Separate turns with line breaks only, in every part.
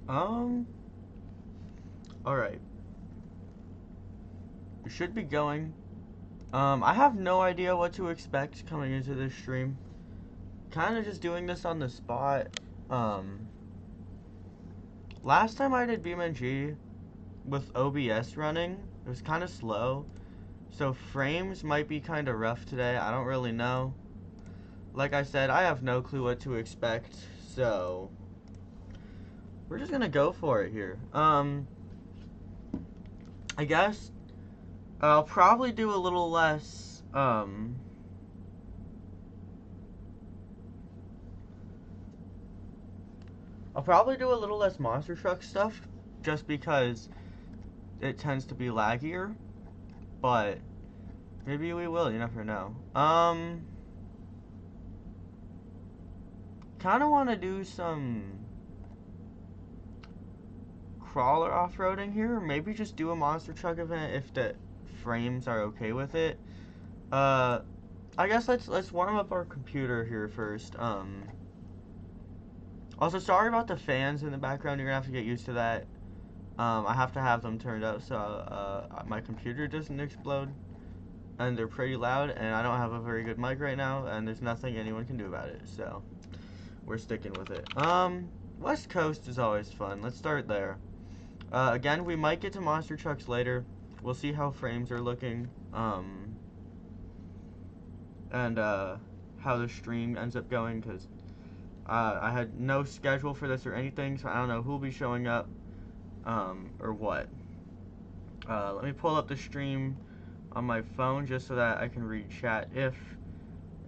Um, alright. We should be going. I have no idea what to expect coming into this stream. Kind of just doing this on the spot. Um, Last time I did BeamNG with OBS running, it was kind of slow. So frames might be kind of rough today. I don't really know. Like I said, I have no clue what to expect. So we're just gonna go for it here. I guess I'll probably do a little less, I'll probably do a little less monster truck stuff, just because it tends to be laggier, but maybe we will, you never know. Kinda wanna do some crawler off-roading here, maybe just do a monster truck event if the frames are okay with it. I guess let's warm up our computer here first. Also, sorry about the fans in the background. You're gonna have to get used to that. I have to have them turned up so my computer doesn't explode. And they're pretty loud, and I don't have a very good mic right now, and there's nothing anyone can do about it. So we're sticking with it. West Coast is always fun. Let's start there. Again, we might get to monster trucks later. We'll see how frames are looking. And how the stream ends up going, because I had no schedule for this or anything, so I don't know who'll be showing up, or what. Let me pull up the stream on my phone just so that I can read chat if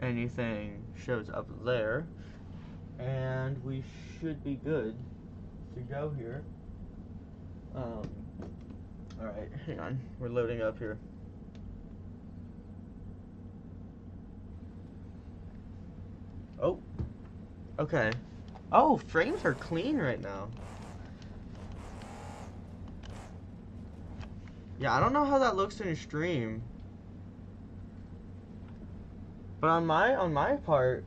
anything shows up there. And we should be good to go here. Alright, hang on. We're loading up here. Oh. Okay. Oh, frames are clean right now. Yeah, I don't know how that looks in stream. But on my part,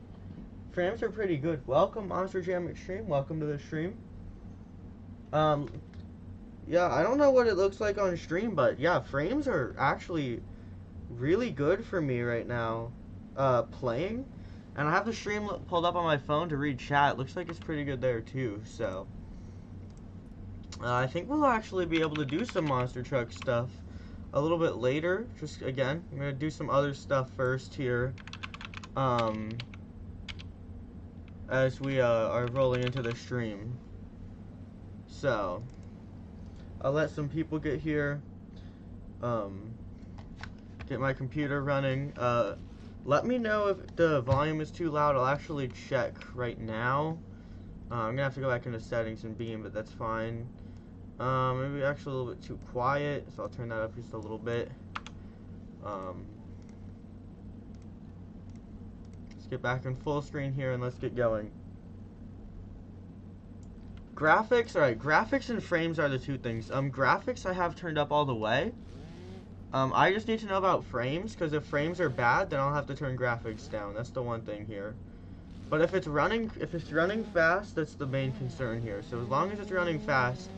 frames are pretty good. Welcome, Monster Jam Extreme. Welcome to the stream. Yeah, I don't know what it looks like on stream, but yeah, frames are actually really good for me right now, playing. And I have the stream pulled up on my phone to read chat. Looks like it's pretty good there too, so I think we'll actually be able to do some monster truck stuff a little bit later. Just again, I'm gonna do some other stuff first here, as we are rolling into the stream. So I'll let some people get here, get my computer running. Let me know if the volume is too loud. I'll actually check right now. I'm gonna have to go back into settings and Beam, but that's fine. Maybe actually a little bit too quiet, so I'll turn that up just a little bit. Let's get back in full screen here and let's get going. Graphics, alright, graphics and frames are the two things. Graphics I have turned up all the way. I just need to know about frames, because if frames are bad, then I'll have to turn graphics down. That's the one thing here. But if it's running fast, that's the main concern here. So as long as it's running fast,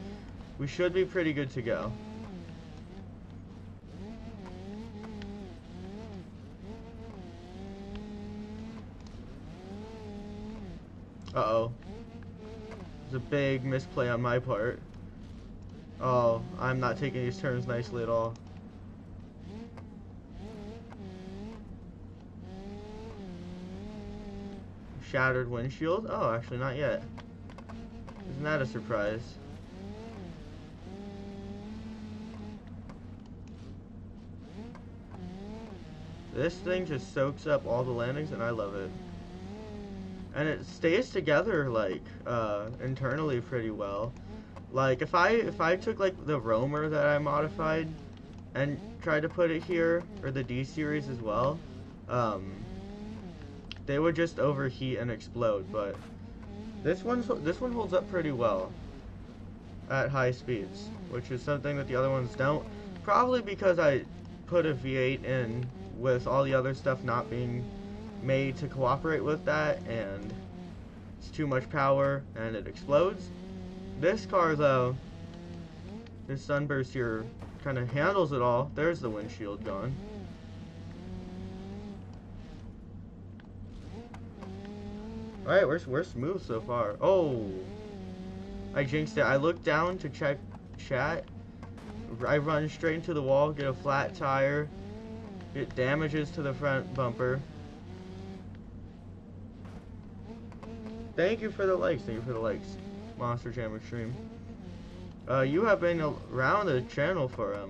we should be pretty good to go. Uh-oh. There's a big misplay on my part. Oh, I'm not taking these turns nicely at all. Shattered windshield? Oh, actually not yet. Isn't that a surprise? This thing just soaks up all the landings and I love it. And it stays together, like, internally pretty well. Like, if I took, like, the roamer that I modified and tried to put it here, or the D series as well, they would just overheat and explode, but this one holds up pretty well at high speeds, which is something that the other ones don't. Probably because I put a V8 in with all the other stuff not being made to cooperate with that, and it's too much power and it explodes. This car, though, this Sunburst here kind of handles it all. There's the windshield gone. Alright, we're smooth so far. Oh, I jinxed it. I looked down to check chat. I run straight into the wall, get a flat tire, get damages to the front bumper. Thank you for the likes. Thank you for the likes, Monster Jam Extreme. You have been around the channel for a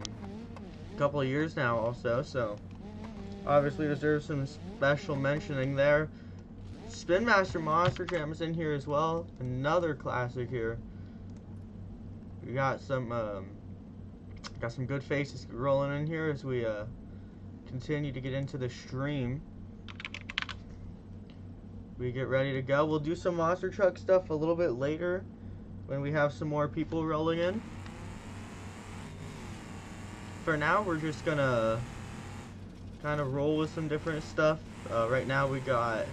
couple of years now also, so obviously deserves some special mentioning there. Spin Master Monster Jam is in here as well. Another classic here. We got some good faces rolling in here as we continue to get into the stream. We get ready to go. We'll do some monster truck stuff a little bit later when we have some more people rolling in. For now, we're just gonna kind of roll with some different stuff. Right now we got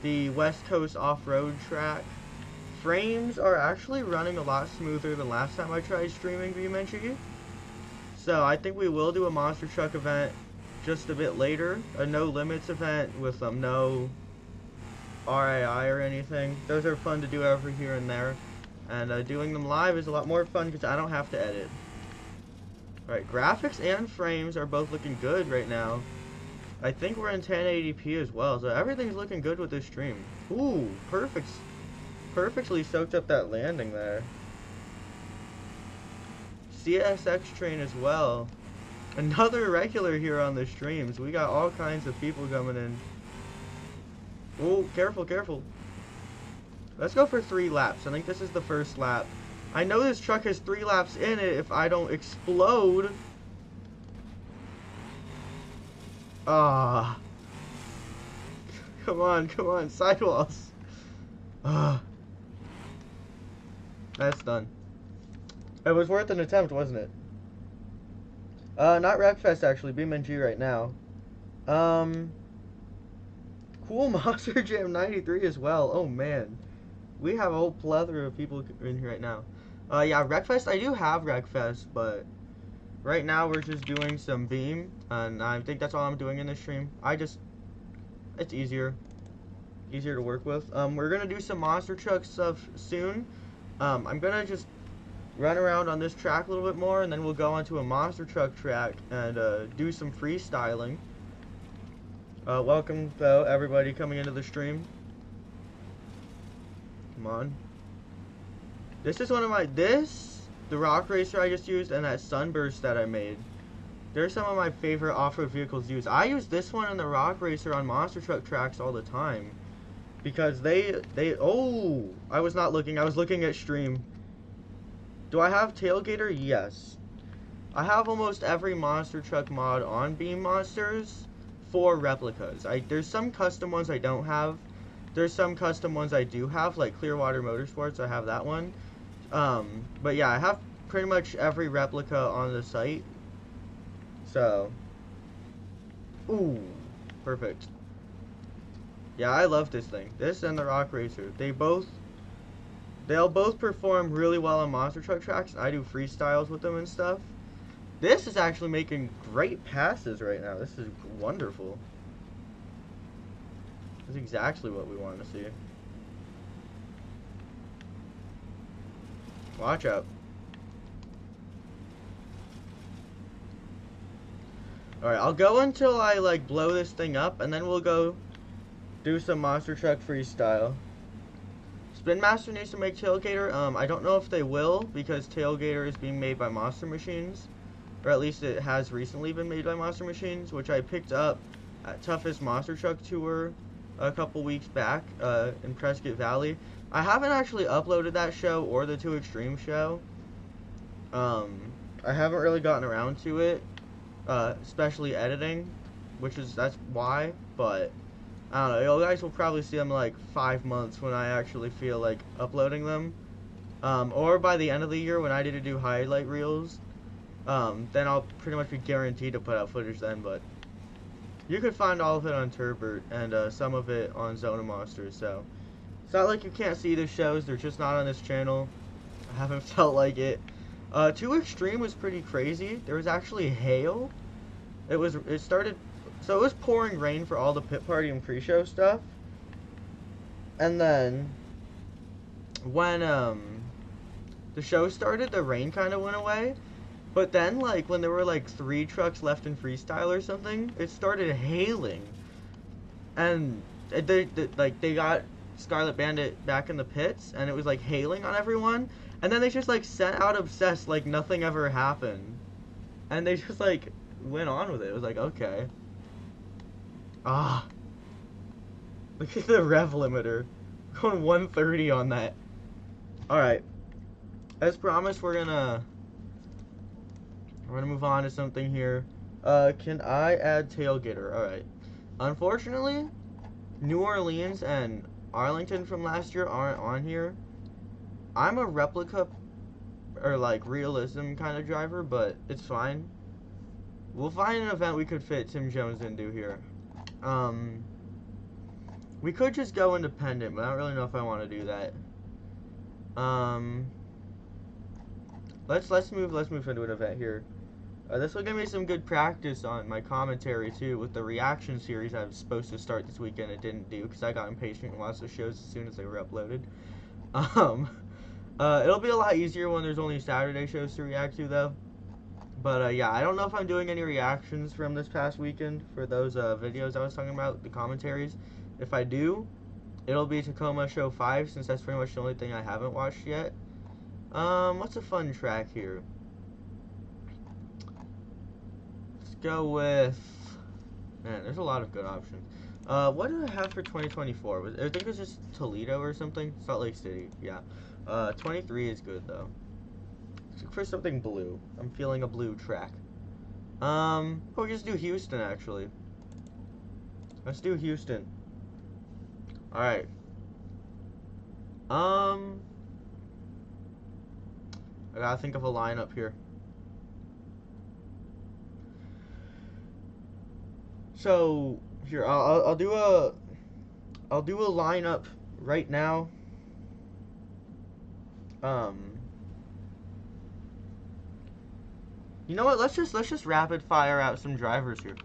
the West Coast off-road track. Frames are actually running a lot smoother than last time I tried streaming BeamNG. So I think we will do a monster truck event just a bit later. A no limits event with no RAI or anything. Those are fun to do every here and there. And doing them live is a lot more fun because I don't have to edit. Alright, graphics and frames are both looking good right now. I think we're in 1080p as well, so everything's looking good with this stream. Ooh, perfectly soaked up that landing there. CSX train as well. Another regular here on the streams. We got all kinds of people coming in. Oh, careful, careful. Let's go for 3 laps. I think this is the first lap. I know this truck has 3 laps in it if I don't explode. Ah. Come on, sidewalls. Ah. That's done. It was worth an attempt, wasn't it? Not Wreckfest actually, BeamNG right now. Cool Monster Jam 93 as well. Oh man. We have a whole plethora of people in here right now. Yeah, Wreckfest, I do have Wreckfest, but right now we're just doing some Beam, and I think that's all I'm doing in this stream. It's easier to work with. We're gonna do some monster truck stuff soon. I'm gonna just run around on this track a little bit more, and then we'll go onto a monster truck track and do some freestyling. Welcome though, everybody coming into the stream. Come on. This is one of my, the rock racer I just used and that sunburst that I made. They're some of my favorite off-road vehicles to use. I use this one and the rock racer on monster truck tracks all the time. Because oh, I was not looking, I was looking at stream. Do I have Tailgater? Yes. I have almost every monster truck mod on Beam Monsters for replicas. There's some custom ones I don't have. There's some custom ones I do have, like Clearwater Motorsports, I have that one. But yeah, I have pretty much every replica on the site. So, ooh, perfect. Yeah, I love this thing. This and the Rock Racer. They'll both perform really well on monster truck tracks. I do freestyles with them and stuff. This is actually making great passes right now. This is wonderful. This is exactly what we want to see. Watch out. Alright, I'll go until I like blow this thing up, and then we'll go do some monster truck freestyle. Spin Master needs to make Tailgater. I don't know if they will, because Tailgater is being made by Monster Machines. Or at least it has recently been made by Monster Machines, which I picked up at Toughest Monster Truck Tour a couple weeks back in Prescott Valley. I haven't actually uploaded that show or the 2 Extreme show. I haven't really gotten around to it, especially editing, that's why, but I don't know, you guys will probably see them like 5 months when I actually feel like uploading them, or by the end of the year when I need to do highlight reels. Then I'll pretty much be guaranteed to put out footage then, but you could find all of it on Turbert and some of it on Zona Monsters, so it's not like you can't see the shows, they're just not on this channel. I haven't felt like it. 2 Extreme was pretty crazy. There was actually hail. It started, so it was pouring rain for all the pit party and pre-show stuff. And then when the show started, the rain kind of went away. But then, like, when there were like 3 trucks left in freestyle or something, it started hailing. And they got Scarlet Bandit back in the pits, and it was like hailing on everyone. And then they just like sent out Obsessed like nothing ever happened, and they just like went on with it. It was like, okay. Ah, look at the rev limiter, going 130 on that. All right, as promised, we're gonna move on to something here. Can I add Tailgater? All right. Unfortunately, New Orleans and Arlington from last year aren't on here. I'm a replica or like realism kind of driver, but it's fine. We'll find an event we could fit Tim Jones into here. We could just go independent, but I don't really know if I want to do that. Let's move into an event here. This will give me some good practice on my commentary too, with the reaction series I was supposed to start this weekend. It didn't do because I got impatient and watched the shows as soon as they were uploaded. It'll be a lot easier when there's only Saturday shows to react to though. But yeah, I don't know if I'm doing any reactions from this past weekend for those videos I was talking about, the commentaries. If I do, it'll be Tacoma Show 5 since that's pretty much the only thing I haven't watched yet. What's a fun track here? Let's go with... Man, there's a lot of good options. What did I have for 2024? I think it was just Toledo or something? Salt Lake City, yeah. 23 is good, though. Let's look for something blue. I'm feeling a blue track. We just do Houston, actually. Let's do Houston. Alright. I gotta think of a lineup here. So here, I'll do a lineup right now. You know what? Let's just rapid fire out some drivers here.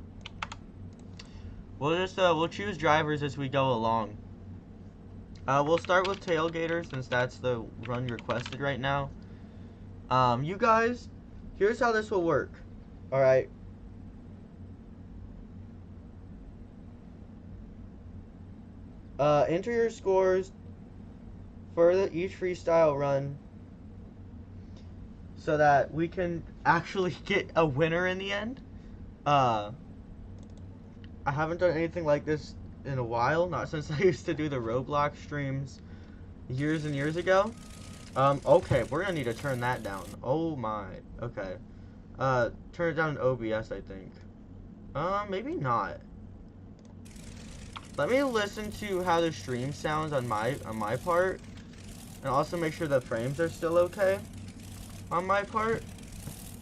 We'll choose drivers as we go along. We'll start with Tailgater since that's the run requested right now. You guys, here's how this will work. All right. Enter your scores for each freestyle run so that we can actually get a winner in the end. I haven't done anything like this in a while, not since I used to do the Roblox streams years and years ago. Okay, we're gonna need to turn that down. Oh my, okay. Turn it down in OBS, I think. Maybe not. Let me listen to how the stream sounds on my part, and also make sure the frames are still okay on my part.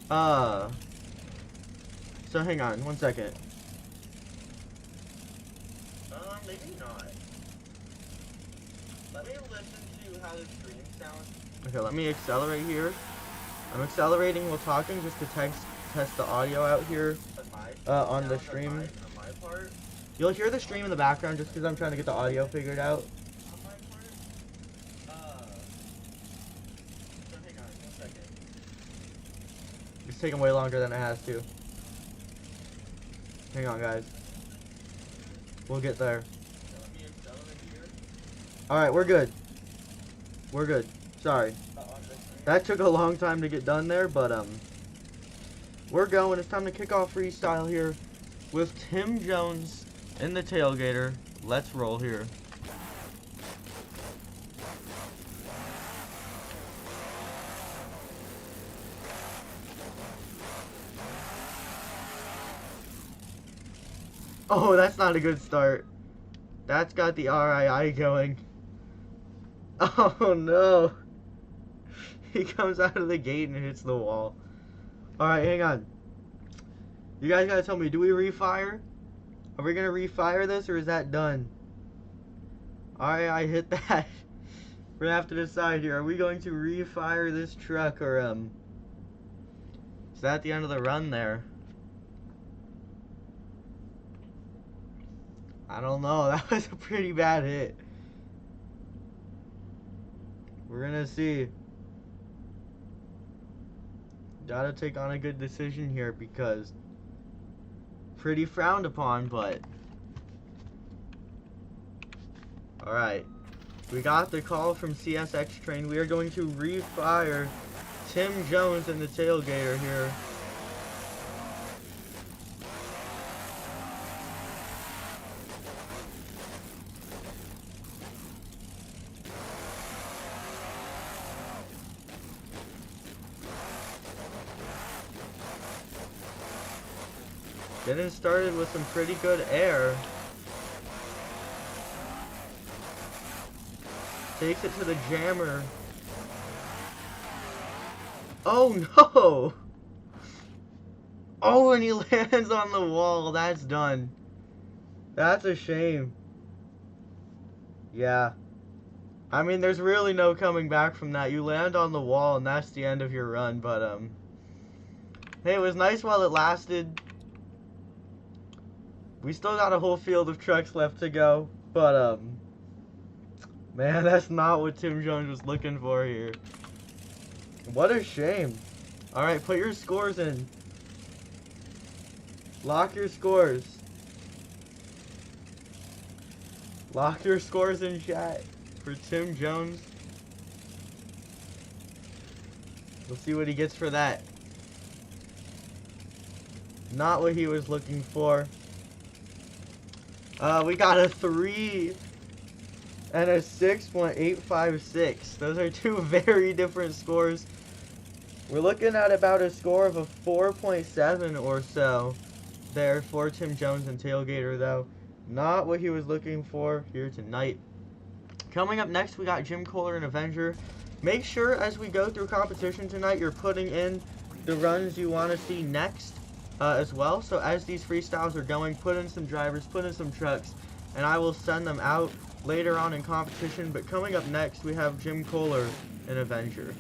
So hang on, 1 second. Maybe not. Let me listen to how the stream sounds. Okay, let me accelerate here. I'm accelerating while talking just to test the audio out here on the stream. On my part. You'll hear the stream in the background just because I'm trying to get the audio figured out. On my part. So hang on, 1 second. It's taking way longer than it has to. Hang on, guys. We'll get there. Alright, we're good. We're good. Sorry. That took a long time to get done there, but we're going. It's time to kick off freestyle here with Tim Jones in the Tailgater. Let's roll here. Oh, that's not a good start. That's got the RII going. Oh no. He comes out of the gate and hits the wall. Alright, hang on. You guys gotta tell me, do we refire? Are we gonna refire this or is that done? Alright, I hit that. We have to decide here. Are we going to refire this truck, or is that the end of the run there? I don't know. That was a pretty bad hit. We're gonna see. Gotta take on a good decision here because pretty frowned upon, but alright. We got the call from CSX Train. We are going to refire Tim Jones in the tailgater here. Getting started with some pretty good air. Takes it to the jammer. Oh no! Oh, and he lands on the wall. That's done. That's a shame. Yeah. I mean, there's really no coming back from that. You land on the wall and that's the end of your run, but hey, it was nice while it lasted. We still got a whole field of trucks left to go, but man, that's not what Tim Jones was looking for here. What a shame. Alright, put your scores in. Lock your scores. Lock your scores in chat for Tim Jones. We'll see what he gets for that. Not what he was looking for. We got a 3 and a 6.856. Those are two very different scores. We're looking at about a score of a 4.7 or so there for Tim Jones and Tailgater, though. Not what he was looking for here tonight. Coming up next, we got Jim Kohler and Avenger. Make sure as we go through competition tonight, you're putting in the runs you want to see next. As well, so as these freestyles are going, put in some drivers, put in some trucks, and I will send them out later on in competition. But coming up next, we have Jim Kohler and Avenger.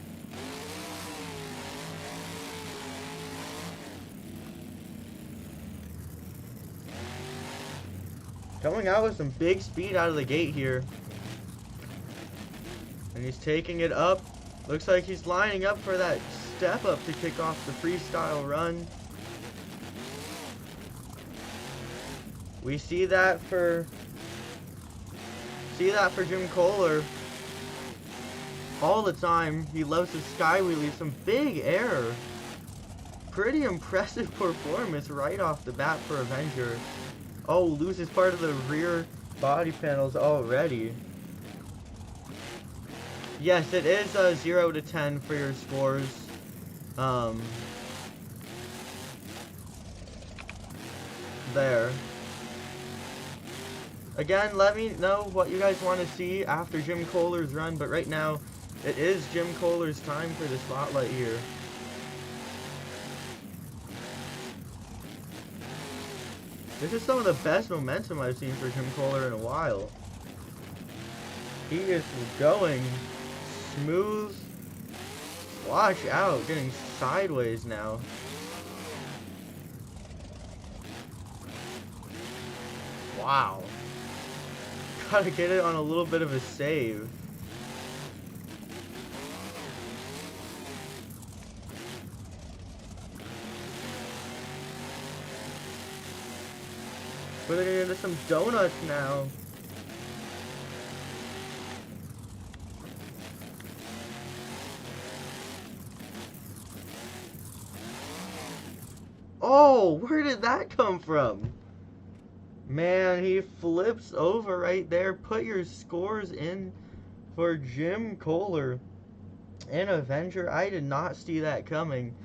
Coming out with some big speed out of the gate here, and he's taking it up. Looks like he's lining up for that step up to kick off the freestyle run. We see that for Jim Kohler all the time. He loves to sky wheelie, some big air. Pretty impressive performance right off the bat for Avenger. Oh, loses part of the rear body panels already. Yes, it is 0 to 10 for your scores. There. Again, let me know what you guys want to see after Jim Kohler's run, but right now, it is Jim Kohler's time for the spotlight here. This is some of the best momentum I've seen for Jim Kohler in a while. He is going smooth. Watch out, getting sideways now. Wow. Gotta get it on a little bit of a save. We're getting into some donuts now. Oh, where did that come from? Man, he flips over right there. Put your scores in for Jim Kohler and Avenger. I did not see that coming.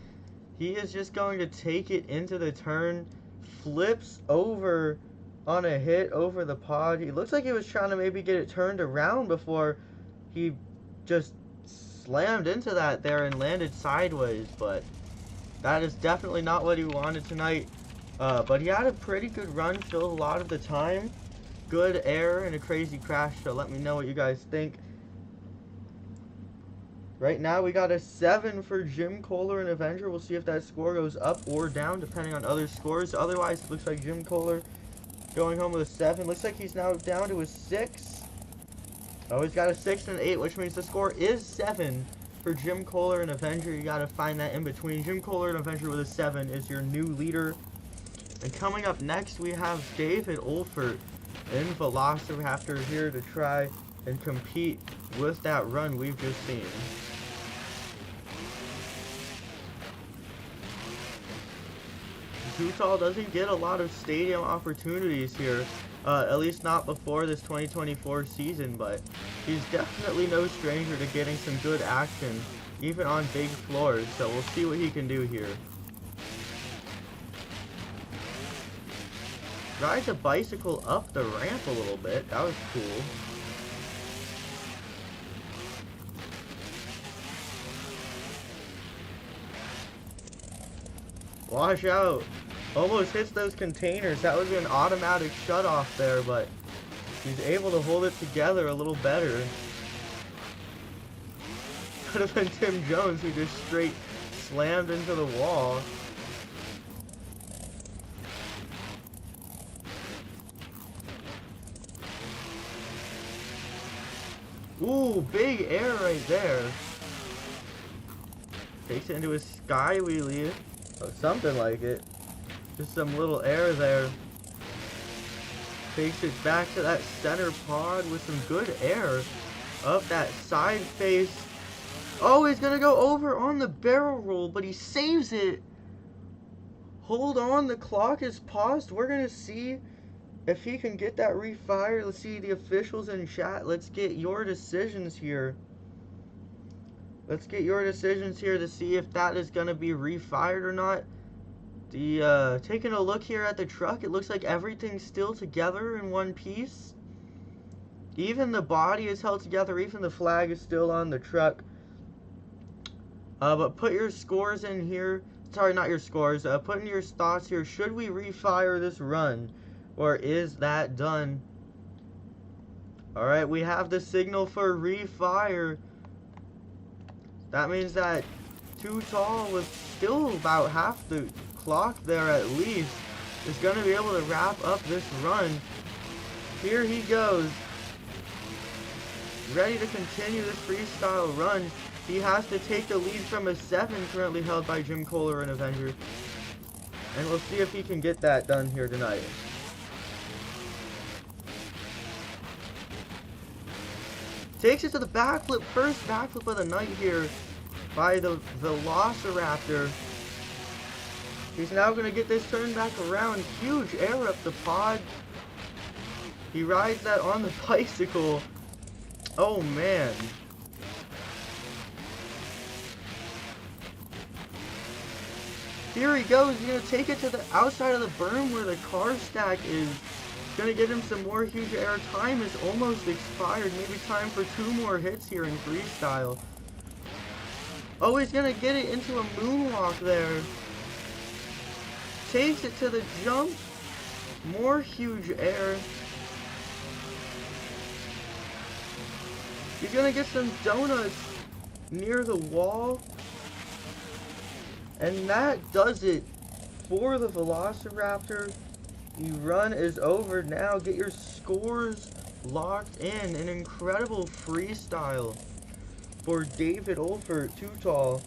He is just going to take it into the turn. Flips over on a hit over the pod. He looks like he was trying to maybe get it turned around before he just slammed into that there and landed sideways. But that is definitely not what he wanted tonight. But he had a pretty good run still a lot of the time. Good air and a crazy crash, so let me know what you guys think. Right now we got a 7 for Jim Kohler and Avenger. We'll see if that score goes up or down depending on other scores. Otherwise, it looks like Jim Kohler going home with a 7. Looks like he's now down to a 6. Oh, he's got a 6 and an 8, which means the score is 7 for Jim Kohler and Avenger. You gotta find that in between. Jim Kohler and Avenger with a 7 is your new leader. And coming up next, we have David Olfert in Velociraptor here to try and compete with that run we've just seen. Utah doesn't get a lot of stadium opportunities here, at least not before this 2024 season, but he's definitely no stranger to getting some good action, even on big floors, so we'll see what he can do here. Rides a bicycle up the ramp a little bit, that was cool. Watch out! Almost hits those containers. That was an automatic shut-off there, but he's able to hold it together a little better. Could have been Tim Jones who just straight slammed into the wall. Ooh, big air right there. Takes it into a sky wheelie. Or something like it. Just some little air there. Takes it back to that center pod with some good air up that side face. Oh, he's gonna go over on the barrel roll, but he saves it. Hold on, the clock is paused. We're gonna see if he can get that refired. Let's see the officials in chat. Let's get your decisions here. Let's get your decisions here to see if that is gonna be refired or not. Taking a look here at the truck, it looks like everything's still together in one piece. Even the body is held together, even the flag is still on the truck. But put your scores in here. Sorry, not your scores. Put in your thoughts here. Should we refire this run? Or is that done? Alright, we have the signal for refire. That means that Too Tall with still about half the clock there at least is going to be able to wrap up this run. Here he goes, ready to continue this freestyle run. He has to take the lead from a 7 currently held by Jim Kohler and Avenger, and we'll see if he can get that done here tonight. Takes it to the backflip, first backflip of the night here by the Velociraptor. He's now going to get this turned back around. Huge air up the pod. He rides that on the bicycle. Oh, man. Here he goes. He's going to take it to the outside of the berm where the car stack is. Going to get him some more huge air. Time is almost expired. Maybe time for 2 more hits here in freestyle. Oh, he's going to get it into a moonwalk there. Takes it to the jump. More huge air. He's going to get some donuts near the wall. And that does it for the Velociraptor. The run is over now. Get your scores locked in. An incredible freestyle for David Olfert, Too Tall.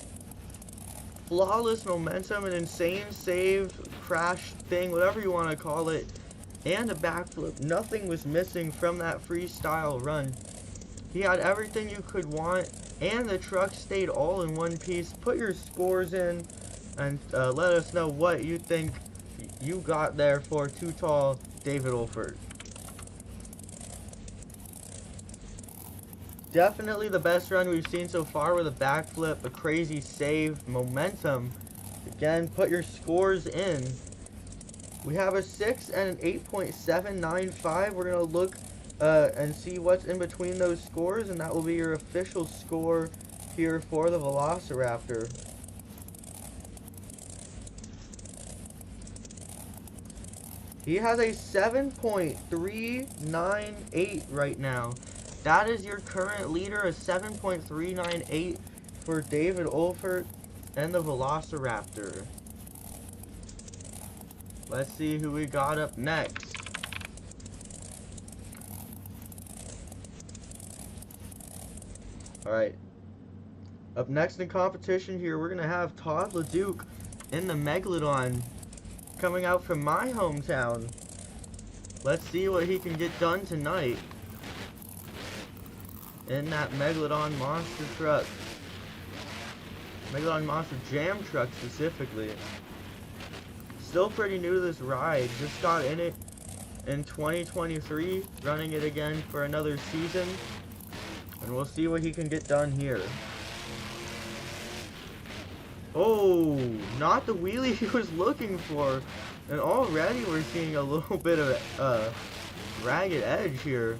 Flawless momentum, an insane save, crash thing, whatever you want to call it, and a backflip. Nothing was missing from that freestyle run. He had everything you could want, and the truck stayed all in one piece. Put your scores in, and let us know what you think you got there for Too Tall, David Olfert. Definitely the best run we've seen so far with a backflip, a crazy save, momentum. Again, put your scores in. We have a 6 and an 8.795. We're going to look and see what's in between those scores, and that will be your official score here for the Velociraptor. He has a 7.398 right now. That is your current leader, a 7.398. for David Olfert and the Velociraptor. Let's see who we got up next. Alright. Up next in competition here, we're going to have Todd LeDuc in the Megalodon coming out from my hometown. Let's see what he can get done tonight in that Megalodon monster truck. Megalodon monster jam truck specifically. Still pretty new to this ride. Just got in it in 2023, running it again for another season. And we'll see what he can get done here. Oh, not the wheelie he was looking for. And already we're seeing a little bit of ragged edge here.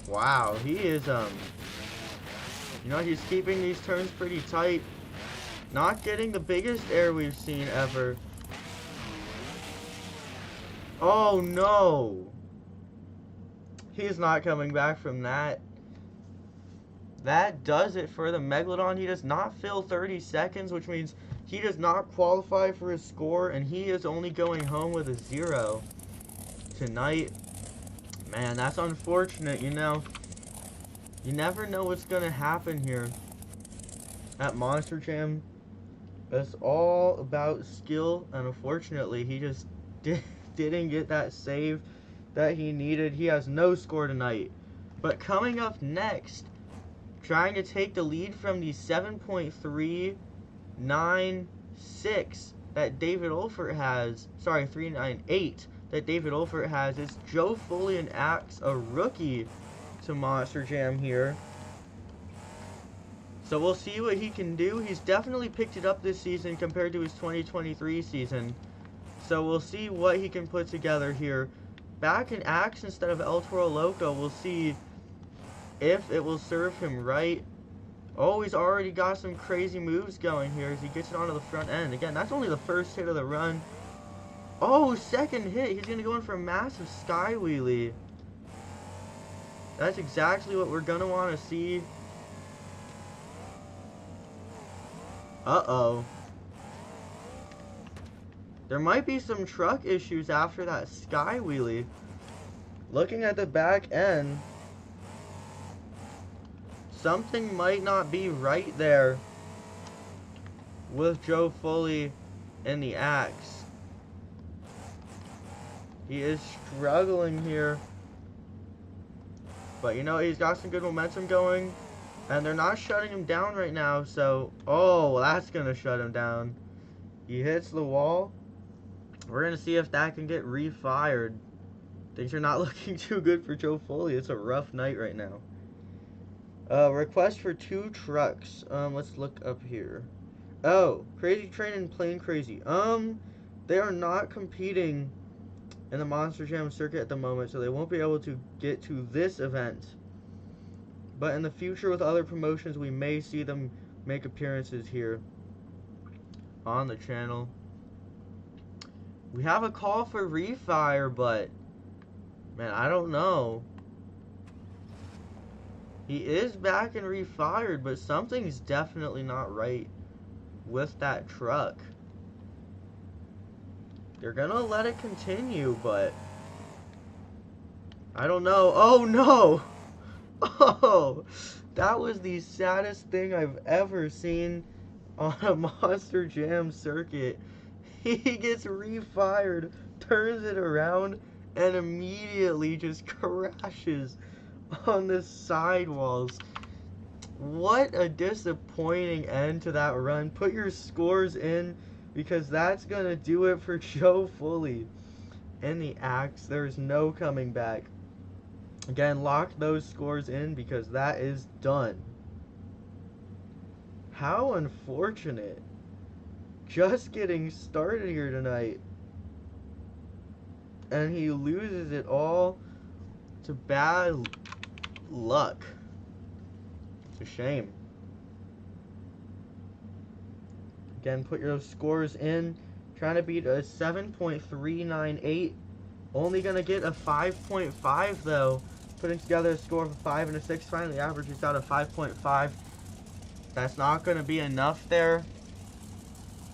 Wow, he is, you know, he's keeping these turns pretty tight. Not getting the biggest air we've seen ever. Oh no! He's not coming back from that. That does it for the Megalodon. He does not fill 30 seconds, which means he does not qualify for his score, and he is only going home with a 0 tonight. Man, that's unfortunate, you know. You never know what's going to happen here at Monster Jam. It's all about skill, and unfortunately, he just didn't get that save that he needed. He has no score tonight. But coming up next, trying to take the lead from the 7.396 that David Olfert has, sorry, 398 that David Olfert has, is Joe Foley and Axe, a rookie to Monster Jam here. So we'll see what he can do. He's definitely picked it up this season compared to his 2023 season. So we'll see what he can put together here. Back in Axe instead of El Toro Loco, we'll see if it will serve him right. Oh, he's already got some crazy moves going here as he gets it onto the front end. Again, that's only the first hit of the run. Oh, second hit. He's going to go in for a massive sky wheelie. That's exactly what we're going to want to see. Uh-oh. There might be some truck issues after that sky wheelie. Looking at the back end, something might not be right there with Joe Foley and the Axe. He is struggling here. But, you know, he's got some good momentum going. And they're not shutting him down right now, so... Oh, that's going to shut him down. He hits the wall. We're going to see if that can get refired. Things are not looking too good for Joe Foley. It's a rough night right now. Request for 2 trucks. Let's look up here. Oh, Crazy Train and Plane Crazy. They are not competing in the Monster Jam circuit at the moment, so they won't be able to get to this event. But in the future with other promotions, we may see them make appearances here on the channel. We have a call for refire, but man, I don't know. He is back and refired, but something's definitely not right with that truck. They're gonna let it continue, but I don't know. Oh no! Oh, that was the saddest thing I've ever seen on a Monster Jam circuit. He gets refired, turns it around, and immediately just crashes on the sidewalls. What a disappointing end to that run. Put your scores in, because that's going to do it for Joe Foley and the Axe. There's no coming back. Again, lock those scores in because that is done. How unfortunate. Just getting started here tonight. And he loses it all to bad luck. It's a shame. Again, put your scores in. Trying to beat a 7.398 Only gonna get a 5.5 though. Putting together a score of a 5 and a 6 finally averages out a 5.5. That's not gonna be enough there.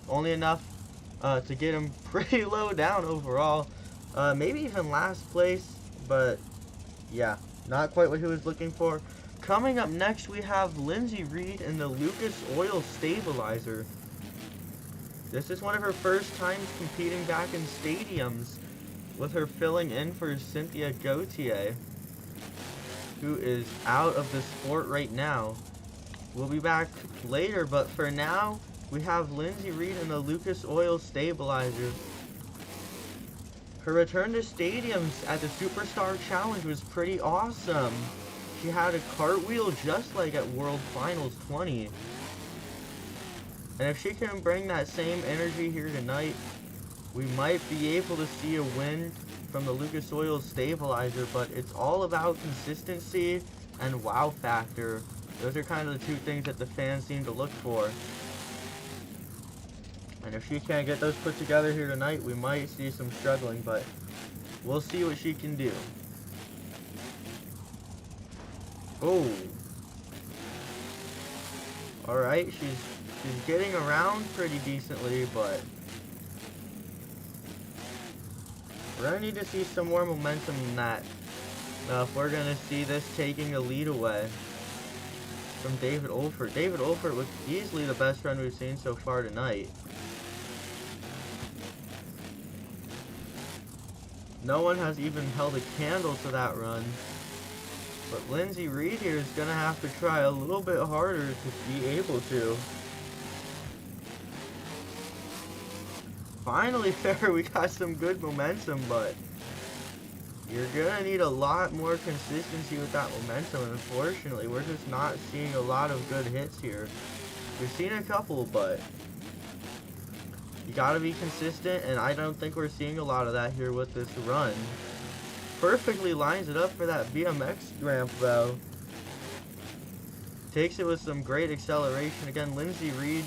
Only enough to get him pretty low down overall. Maybe even last place, but yeah, not quite what he was looking for. Coming up next, we have Lindsay Reed in the Lucas Oil Stabilizer. This is one of her first times competing back in stadiums, with her filling in for Cynthia Gauthier, who is out of the sport right now. We'll be back later, but for now, we have Lindsay Reed in the Lucas Oil Stabilizer. Her return to stadiums at the Superstar Challenge was pretty awesome. She had a cartwheel just like at World Finals 20. And if she can bring that same energy here tonight, we might be able to see a win from the Lucas Oil Stabilizer, but it's all about consistency and wow factor. Those are kind of the two things that the fans seem to look for. And if she can't get those put together here tonight, we might see some struggling, but we'll see what she can do. Oh. Alright, she's getting around pretty decently, but we're going to need to see some more momentum than that. If we're going to see this taking the lead away from David Olfert. David Olfert was easily the best run we've seen so far tonight. No one has even held a candle to that run. But Lindsay Reed here is going to have to try a little bit harder to be able to. Finally there, we got some good momentum, but you're going to need a lot more consistency with that momentum. Unfortunately, we're just not seeing a lot of good hits here. We've seen a couple, but you got to be consistent, and I don't think we're seeing a lot of that here with this run. Perfectly lines it up for that BMX ramp, though. Takes it with some great acceleration. Again, Lindsay Reed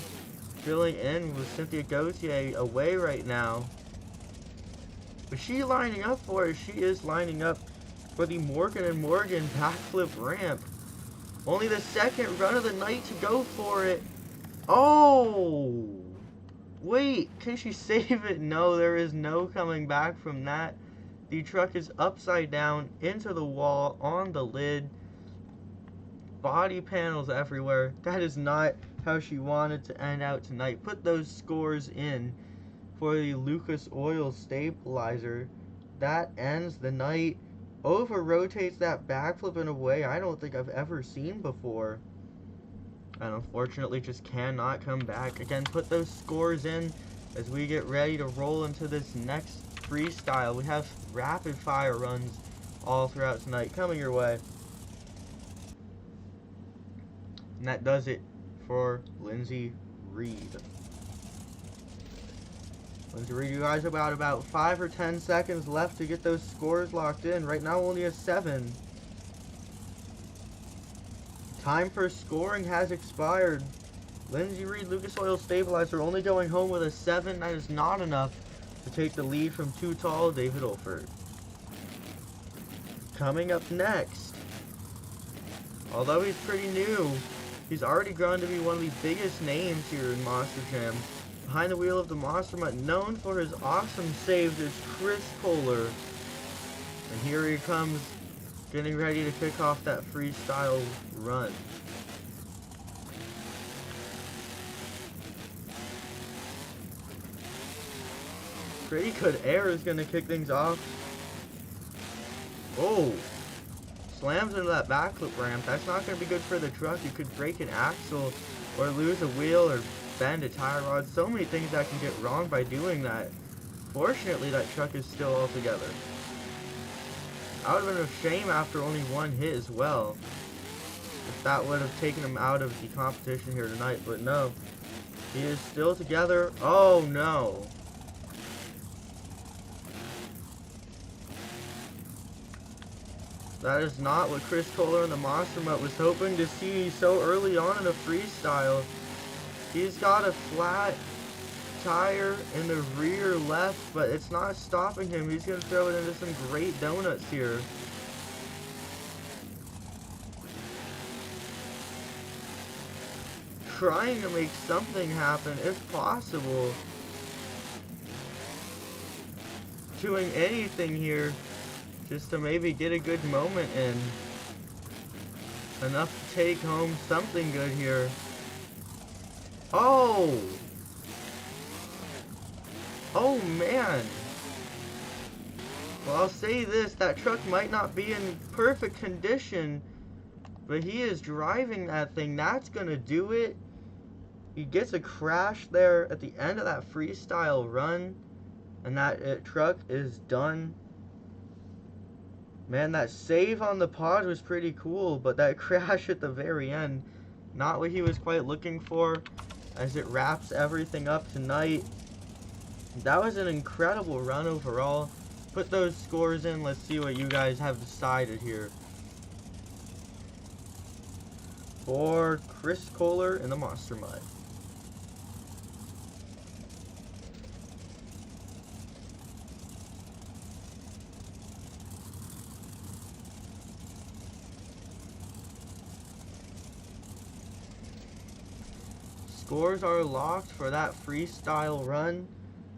filling in with Cynthia Gauthier away right now. But she lining up for it. She is lining up for the Morgan & Morgan backflip ramp. Only the second run of the night to go for it. Oh! Wait, can she save it? No, there is no coming back from that. The truck is upside down into the wall on the lid. Body panels everywhere. That is not how she wanted to end out tonight. Put those scores in for the Lucas Oil Stabilizer. That ends the night. Over rotates that backflip in a way I don't think I've ever seen before. And unfortunately just cannot come back. Again, put those scores in as we get ready to roll into this next freestyle. We have rapid fire runs all throughout tonight coming your way. And that does it for Lindsay Reed. Lindsay Reed, you guys have about 5 or 10 seconds left to get those scores locked in. Right now only a 7. Time for scoring has expired. Lindsay Reed, Lucas Oil Stabilizer, only going home with a 7. That is not enough to take the lead from too tall David Olfert. Coming up next, although he's pretty new, he's already grown to be one of the biggest names here in Monster Jam. Behind the wheel of the Monster Mutt, known for his awesome saves, is Chris Kohler. And here he comes, getting ready to kick off that freestyle run. Pretty good air is going to kick things off. Oh, slams into that backflip ramp. That's not going to be good for the truck. You could break an axle or lose a wheel or bend a tie rod. So many things that can get wrong by doing that. Fortunately, that truck is still all together. That would have been a shame after only one hit as well, if that would have taken him out of the competition here tonight, but no. He is still together. Oh no. That is not what Chris Kohler and the Monster Mutt was hoping to see so early on in a freestyle. He's got a flat tire in the rear left, but it's not stopping him. He's going to throw it into some great donuts here. Trying to make something happen if possible. Doing anything here just to maybe get a good moment in. Enough to take home something good here. Oh! Oh man! Well, I'll say this, that truck might not be in perfect condition, but he is driving that thing. That's gonna do it. He gets a crash there at the end of that freestyle run, and that truck is done. Man, that save on the pod was pretty cool, but that crash at the very end, not what he was quite looking for, as it wraps everything up tonight. That was an incredible run overall. Put those scores in, let's see what you guys have decided here. For Chris Kohler in the Monster Mud. Scores are locked for that freestyle run.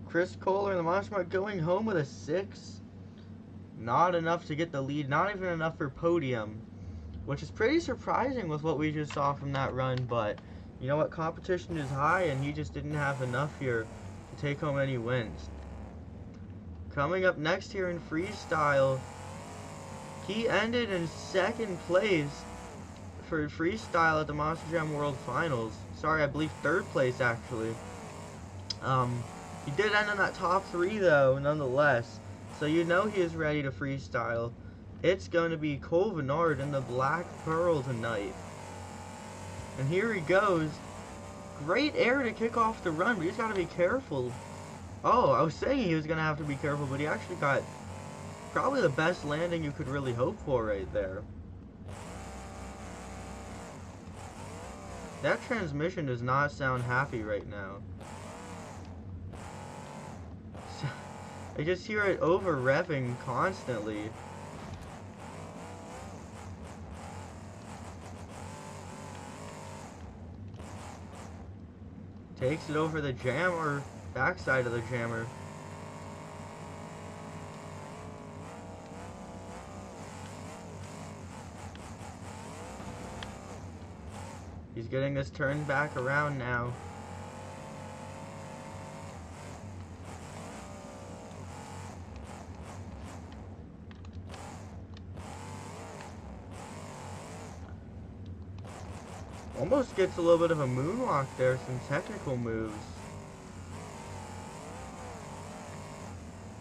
Chris Kohler in the Monster Mud going home with a 6. Not enough to get the lead, not even enough for podium, which is pretty surprising with what we just saw from that run, but you know what, competition is high and he just didn't have enough here to take home any wins. Coming up next here in freestyle, he ended in 2nd place for freestyle at the Monster Jam World Finals. Sorry, I believe 3rd place actually. He did end in that top 3 though, nonetheless. So you know he is ready to freestyle. It's going to be Cole Vennard in the Black Pearl tonight. And here he goes. Great air to kick off the run, but he's got to be careful. Oh, I was saying he was going to have to be careful, but he actually got probably the best landing you could really hope for right there. That transmission does not sound happy right now. I just hear it over revving constantly. Takes it over the jammer, backside of the jammer. He's getting this turned back around now. Almost gets a little bit of a moonwalk there, some technical moves.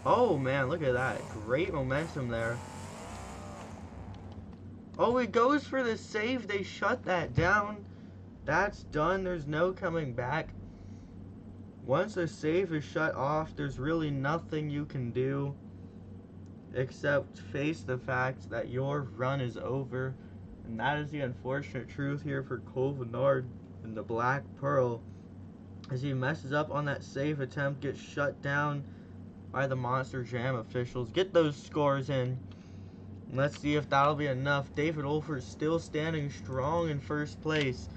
Oh man, look at that. Great momentum there. Oh, he goes for the save. They shut that down. That's done. There's no coming back. Once a save is shut off, there's really nothing you can do except face the fact that your run is over. And that is the unfortunate truth here for Cole Vennard in the Black Pearl. As he messes up on that save attempt, gets shut down by the Monster Jam officials. Get those scores in. Let's see if that'll be enough. David Olfert still standing strong in 1st place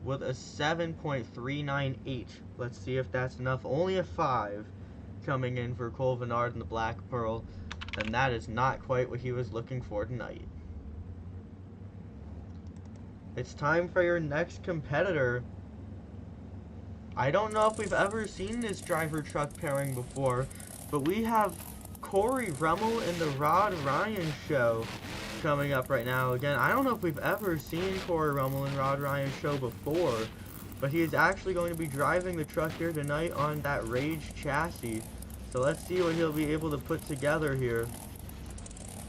with a 7.398. Let's see if that's enough. Only a 5 coming in for Cole Vennard in the Black Pearl. And that is not quite what he was looking for tonight. It's time for your next competitor. I don't know if we've ever seen this driver-truck pairing before, but we have Corey Rummel in the Rod Ryan Show coming up right now. Again, I don't know if we've ever seen Corey Rummel in Rod Ryan's show before, but he is actually going to be driving the truck here tonight on that Rage chassis. So let's see what he'll be able to put together here.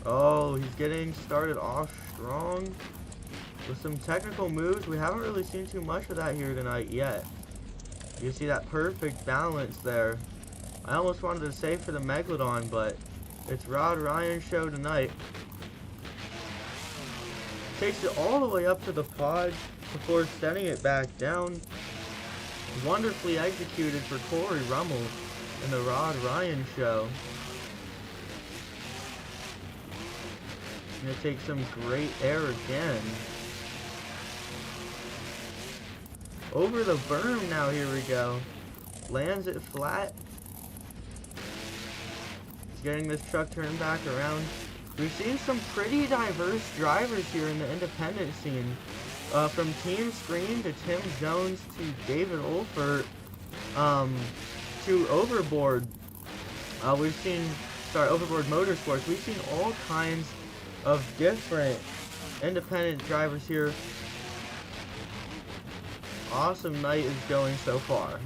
Oh, he's getting started off strong with some technical moves. We haven't really seen too much of that here tonight yet. You see that perfect balance there. I almost wanted to say for the Megalodon, but it's Rod Ryan's show tonight. Takes it all the way up to the pod before sending it back down. Wonderfully executed for Corey Rummel in the Rod Ryan show. Gonna take some great air again. Over the berm now, here we go. Lands it flat. He's getting this truck turned back around. We've seen some pretty diverse drivers here in the independent scene. From Team Scream to Tim Jones to David Olfert to Overboard. We've seen, Overboard Motorsports. We've seen all kinds of different independent drivers here. Awesome night is going so far.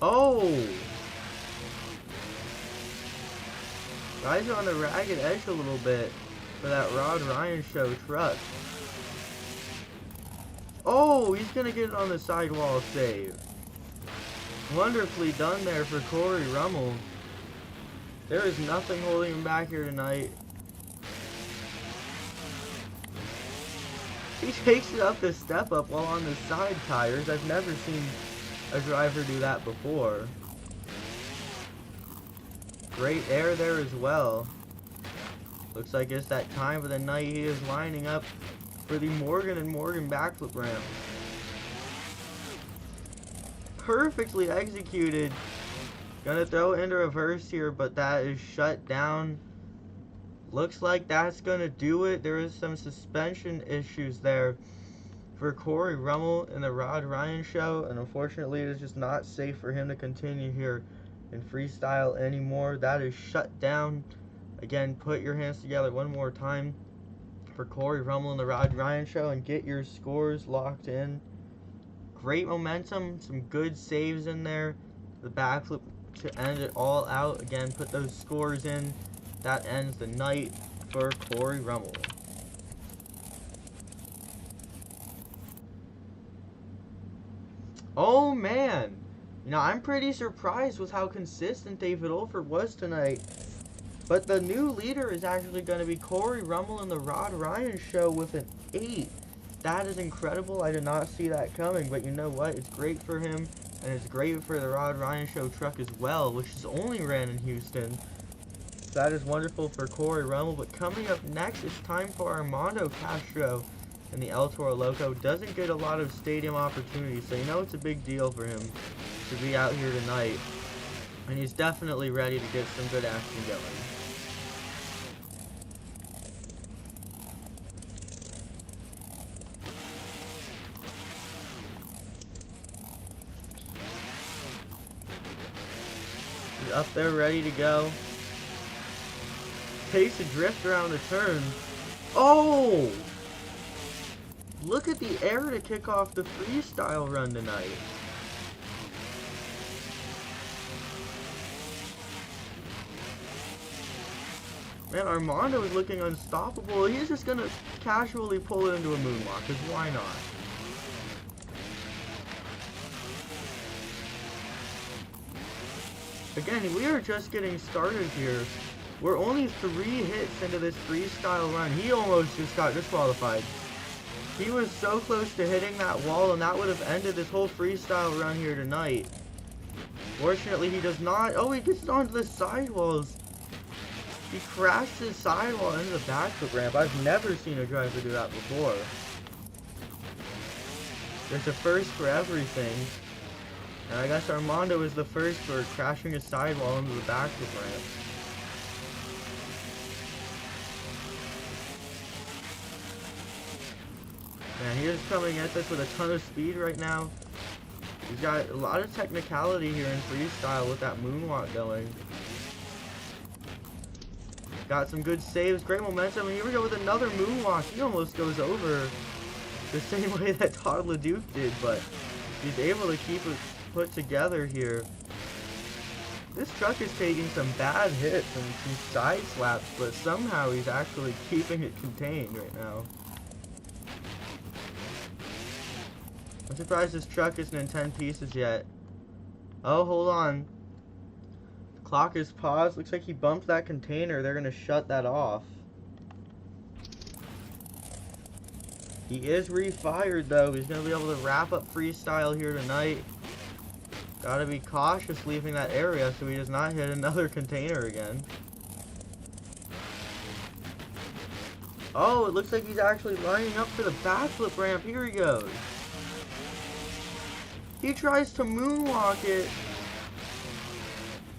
Oh! Guys are on the ragged edge a little bit for that Rod Ryan show truck. Oh, he's gonna get it on the sidewall save. Wonderfully done there for Corey Rummel. There is nothing holding him back here tonight. He takes it up the step up while on the side tires. I've never seen a driver do that before. Great air there as well. Looks like it's that time of the night. He is lining up for the Morgan & Morgan backflip ramp. Perfectly executed. Gonna throw into reverse here, but that is shut down. Looks like that's gonna do it. There is some suspension issues there for Corey Rummel in the Rod Ryan show, and unfortunately it is just not safe for him to continue here in freestyle anymore. That is shut down. Again, put your hands together one more time for Corey Rummel in the Rod Ryan show and get your scores locked in. Great momentum, some good saves in there. The backflip to end it all out. Again, put those scores in. That ends the night for Corey Rummel. Oh man, you know, I'm pretty surprised with how consistent David Olfert was tonight. But the new leader is actually going to be Corey Rummel in the Rod Ryan show with an 8. That is incredible. I did not see that coming, but you know what? It's great for him, and it's great for the Rod Ryan show truck as well, which is only ran in Houston. So that is wonderful for Corey Rummel. But coming up next, it's time for Armando Castro in the El Toro Loco. Doesn't get a lot of stadium opportunities, so you know it's a big deal for him to be out here tonight. And he's definitely ready to get some good action going. He's up there ready to go. Takes a drift around the turn. Oh! Look at the air to kick off the freestyle run tonight. Man, Armando is looking unstoppable. He's just gonna casually pull it into a moonwalk, because why not? Again, we are just getting started here. We're only 3 hits into this freestyle run. He almost just got disqualified. He was so close to hitting that wall, and that would have ended this whole freestyle run here tonight. Fortunately, he does not. Oh, he gets onto the sidewalls. He crashed his sidewall into the backflip ramp. I've never seen a driver do that before. There's a first for everything. And I guess Armando is the first for crashing his sidewall into the backflip ramp. Man, he is coming at this with a ton of speed right now. He's got a lot of technicality here in freestyle with that moonwalk going. Got some good saves, great momentum, and here we go with another moonwalk. He almost goes over the same way that Todd LeDuc did, but he's able to keep it put together here. This truck is taking some bad hits and some side slaps, but somehow he's actually keeping it contained right now. I'm surprised this truck isn't in 10 pieces yet. Oh, hold on. The clock is paused. Looks like he bumped that container. They're going to shut that off. He is refired though. He's going to be able to wrap up freestyle here tonight. Gotta be cautious leaving that area so he does not hit another container again. Oh, it looks like he's actually lining up for the backflip ramp. Here he goes. He tries to moonwalk it.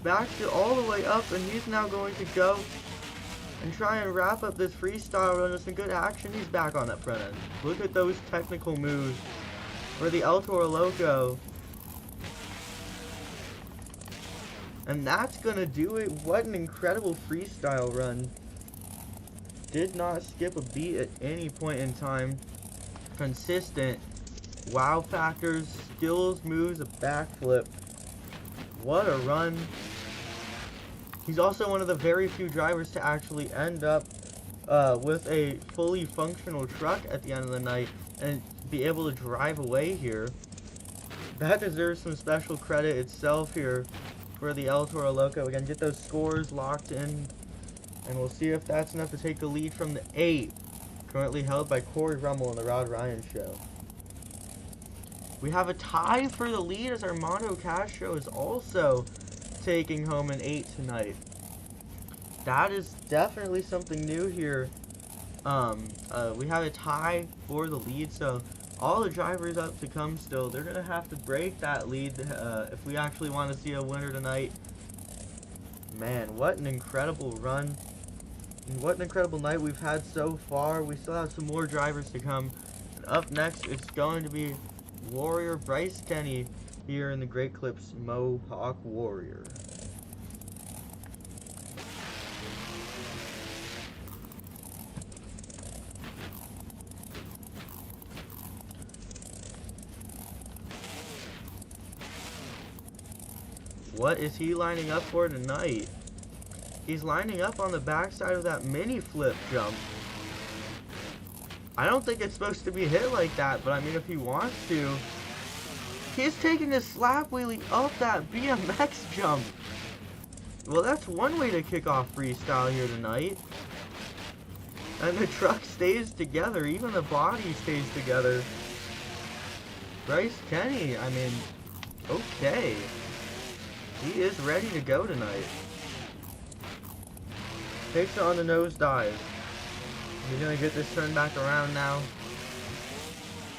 Backs it all the way up, and he's now going to go and try and wrap up this freestyle run with some good action. He's back on that front end. Look at those technical moves for the El Toro Loco. And that's going to do it. What an incredible freestyle run. Did not skip a beat at any point in time. Consistent. Wow factors, skills, moves, a backflip. What a run. He's also one of the very few drivers to actually end up with a fully functional truck at the end of the night and be able to drive away here. That deserves some special credit itself here for the El Toro Loco. Again, get those scores locked in, and we'll see if that's enough to take the lead from the 8, currently held by Corey Rummel in the Rod Ryan Show. We have a tie for the lead as Armando Castro is also taking home an 8 tonight. That is definitely something new here. We have a tie for the lead, so all the drivers up to come still. They're going to have to break that lead if we actually want to see a winner tonight. Man, what an incredible run. And what an incredible night we've had so far. We still have some more drivers to come. And up next, it's going to be Warrior Bryce Kenny here in the Great Clips Mohawk Warrior. What is he lining up for tonight? He's lining up on the backside of that mini flip jump. I don't think it's supposed to be hit like that, but I mean, if he wants to. He's taking a slap wheelie up that BMX jump. Well, that's one way to kick off freestyle here tonight. And the truck stays together. Even the body stays together. Bryce Kenny, I mean, okay. He is ready to go tonight. Takes it on the nosedive. He's gonna get this turned back around now.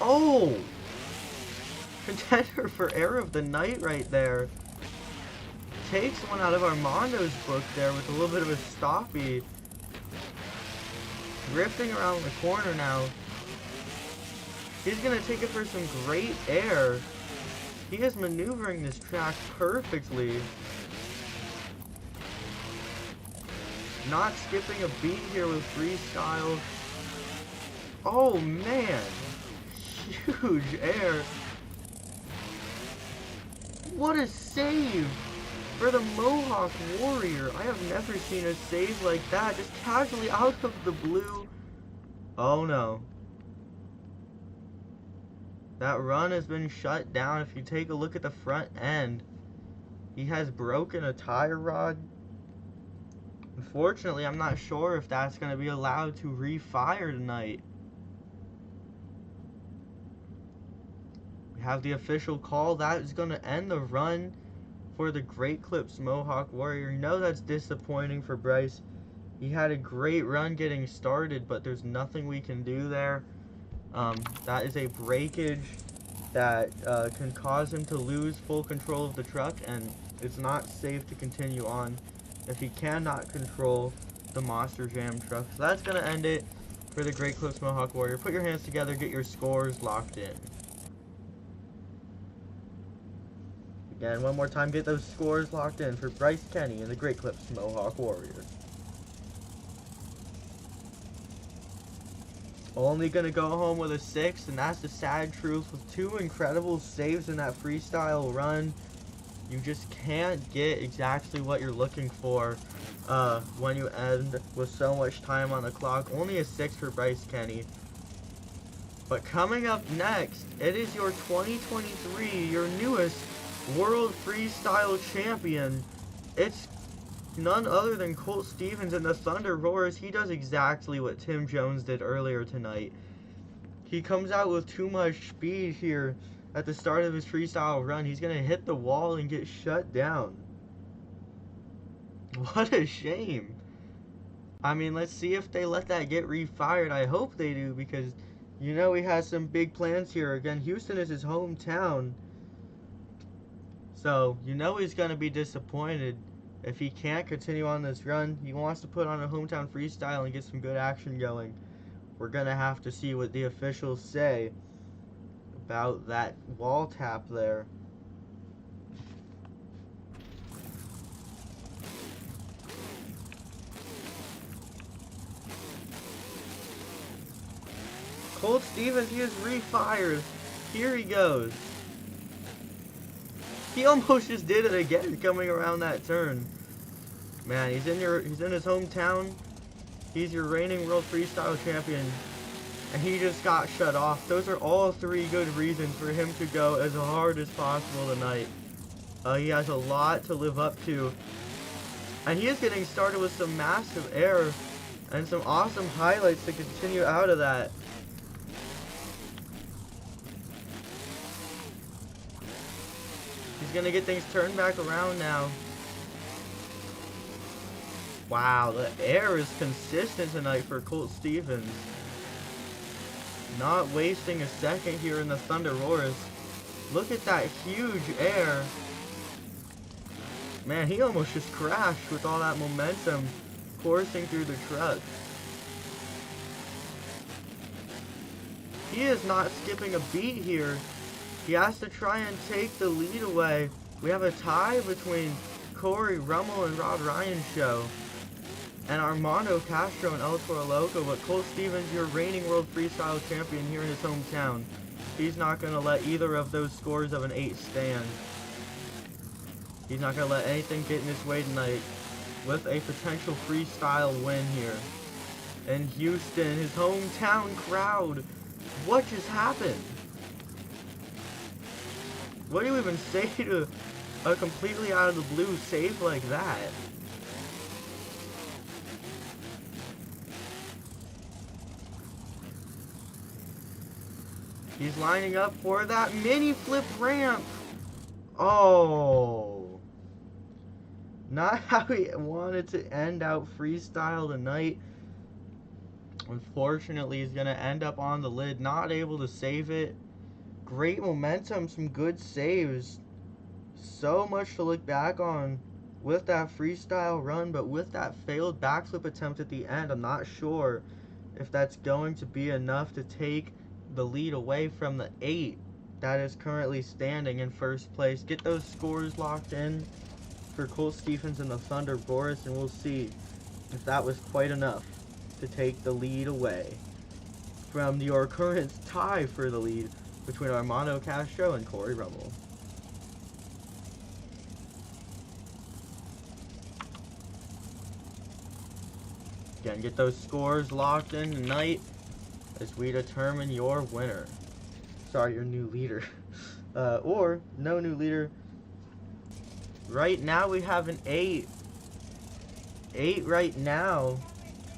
Oh! Contender for Air of the Night right there. Takes one out of Armando's book there with a little bit of a stoppie. Drifting around the corner now. He's gonna take it for some great air. He is maneuvering this track perfectly. Not skipping a beat here with freestyle. Oh man, huge air. What a save for the Mohawk Warrior. I have never seen a save like that, just casually out of the blue. Oh no. That run has been shut down. If you take a look at the front end, he has broken a tire rod. Unfortunately, I'm not sure if that's going to be allowed to refire tonight. We have the official call. That is going to end the run for the Great Clips Mohawk Warrior. You know that's disappointing for Bryce. He had a great run getting started, but there's nothing we can do there. That is a breakage that can cause him to lose full control of the truck, and it's not safe to continue on if he cannot control the Monster Jam truck. So that's going to end it for the Great Clips Mohawk Warrior. Put your hands together, get your scores locked in. Again, one more time, get those scores locked in for Bryce Kenny and the Great Clips Mohawk Warrior. Only going to go home with a 6, and that's the sad truth. With 2 incredible saves in that freestyle run, you just can't get exactly what you're looking for when you end with so much time on the clock. Only a 6 for Bryce Kenny. But coming up next, it is your 2023, your newest World Freestyle Champion. It's none other than Colt Stevens, and the Thunder Roars. He does exactly what Tim Jones did earlier tonight. He comes out with too much speed here at the start of his freestyle run. He's going to hit the wall and get shut down. What a shame. I mean, let's see if they let that get refired. I hope they do, because you know he has some big plans here. Again, Houston is his hometown. So, you know he's going to be disappointed if he can't continue on this run. He wants to put on a hometown freestyle and get some good action going. We're going to have to see what the officials say about that wall tap there. Colt Stevens, he is refired. Here he goes. He almost just did it again, coming around that turn. Man, he's in his hometown. He's your reigning world freestyle champion, and he just got shut off. Those are all three good reasons for him to go as hard as possible tonight. He has a lot to live up to, and he is getting started with some massive air and some awesome highlights to continue out of that. He's gonna get things turned back around now. Wow, the air is consistent tonight for Colt Stevens. Not wasting a second here in the Thunder Roars. Look at that huge air. Man, he almost just crashed with all that momentum coursing through the truck. He is not skipping a beat here. He has to try and take the lead away. We have a tie between Corey Rummel and Rod Ryan's show, and Armando Castro and El Toro Loco, but Colt Stevens, your reigning world freestyle champion here in his hometown, he's not going to let either of those scores of an 8 stand. He's not going to let anything get in his way tonight with a potential freestyle win here in Houston, his hometown crowd. What just happened? What do you even say to a completely out of the blue save like that? He's lining up for that mini flip ramp. Oh. Not how he wanted to end out freestyle tonight. Unfortunately, he's going to end up on the lid, not able to save it. Great momentum, some good saves. So much to look back on with that freestyle run, but with that failed backflip attempt at the end, I'm not sure if that's going to be enough to take the lead away from the 8 that is currently standing in first place. Get those scores locked in for Colt Stevens and the Thunder Roars, and we'll see if that was quite enough to take the lead away from your current tie for the lead between Armando Castro and Corey Rummel. Again, get those scores locked in tonight as we determine your winner. Sorry, your new leader. Or no new leader. Right now we have an 8. 8 right now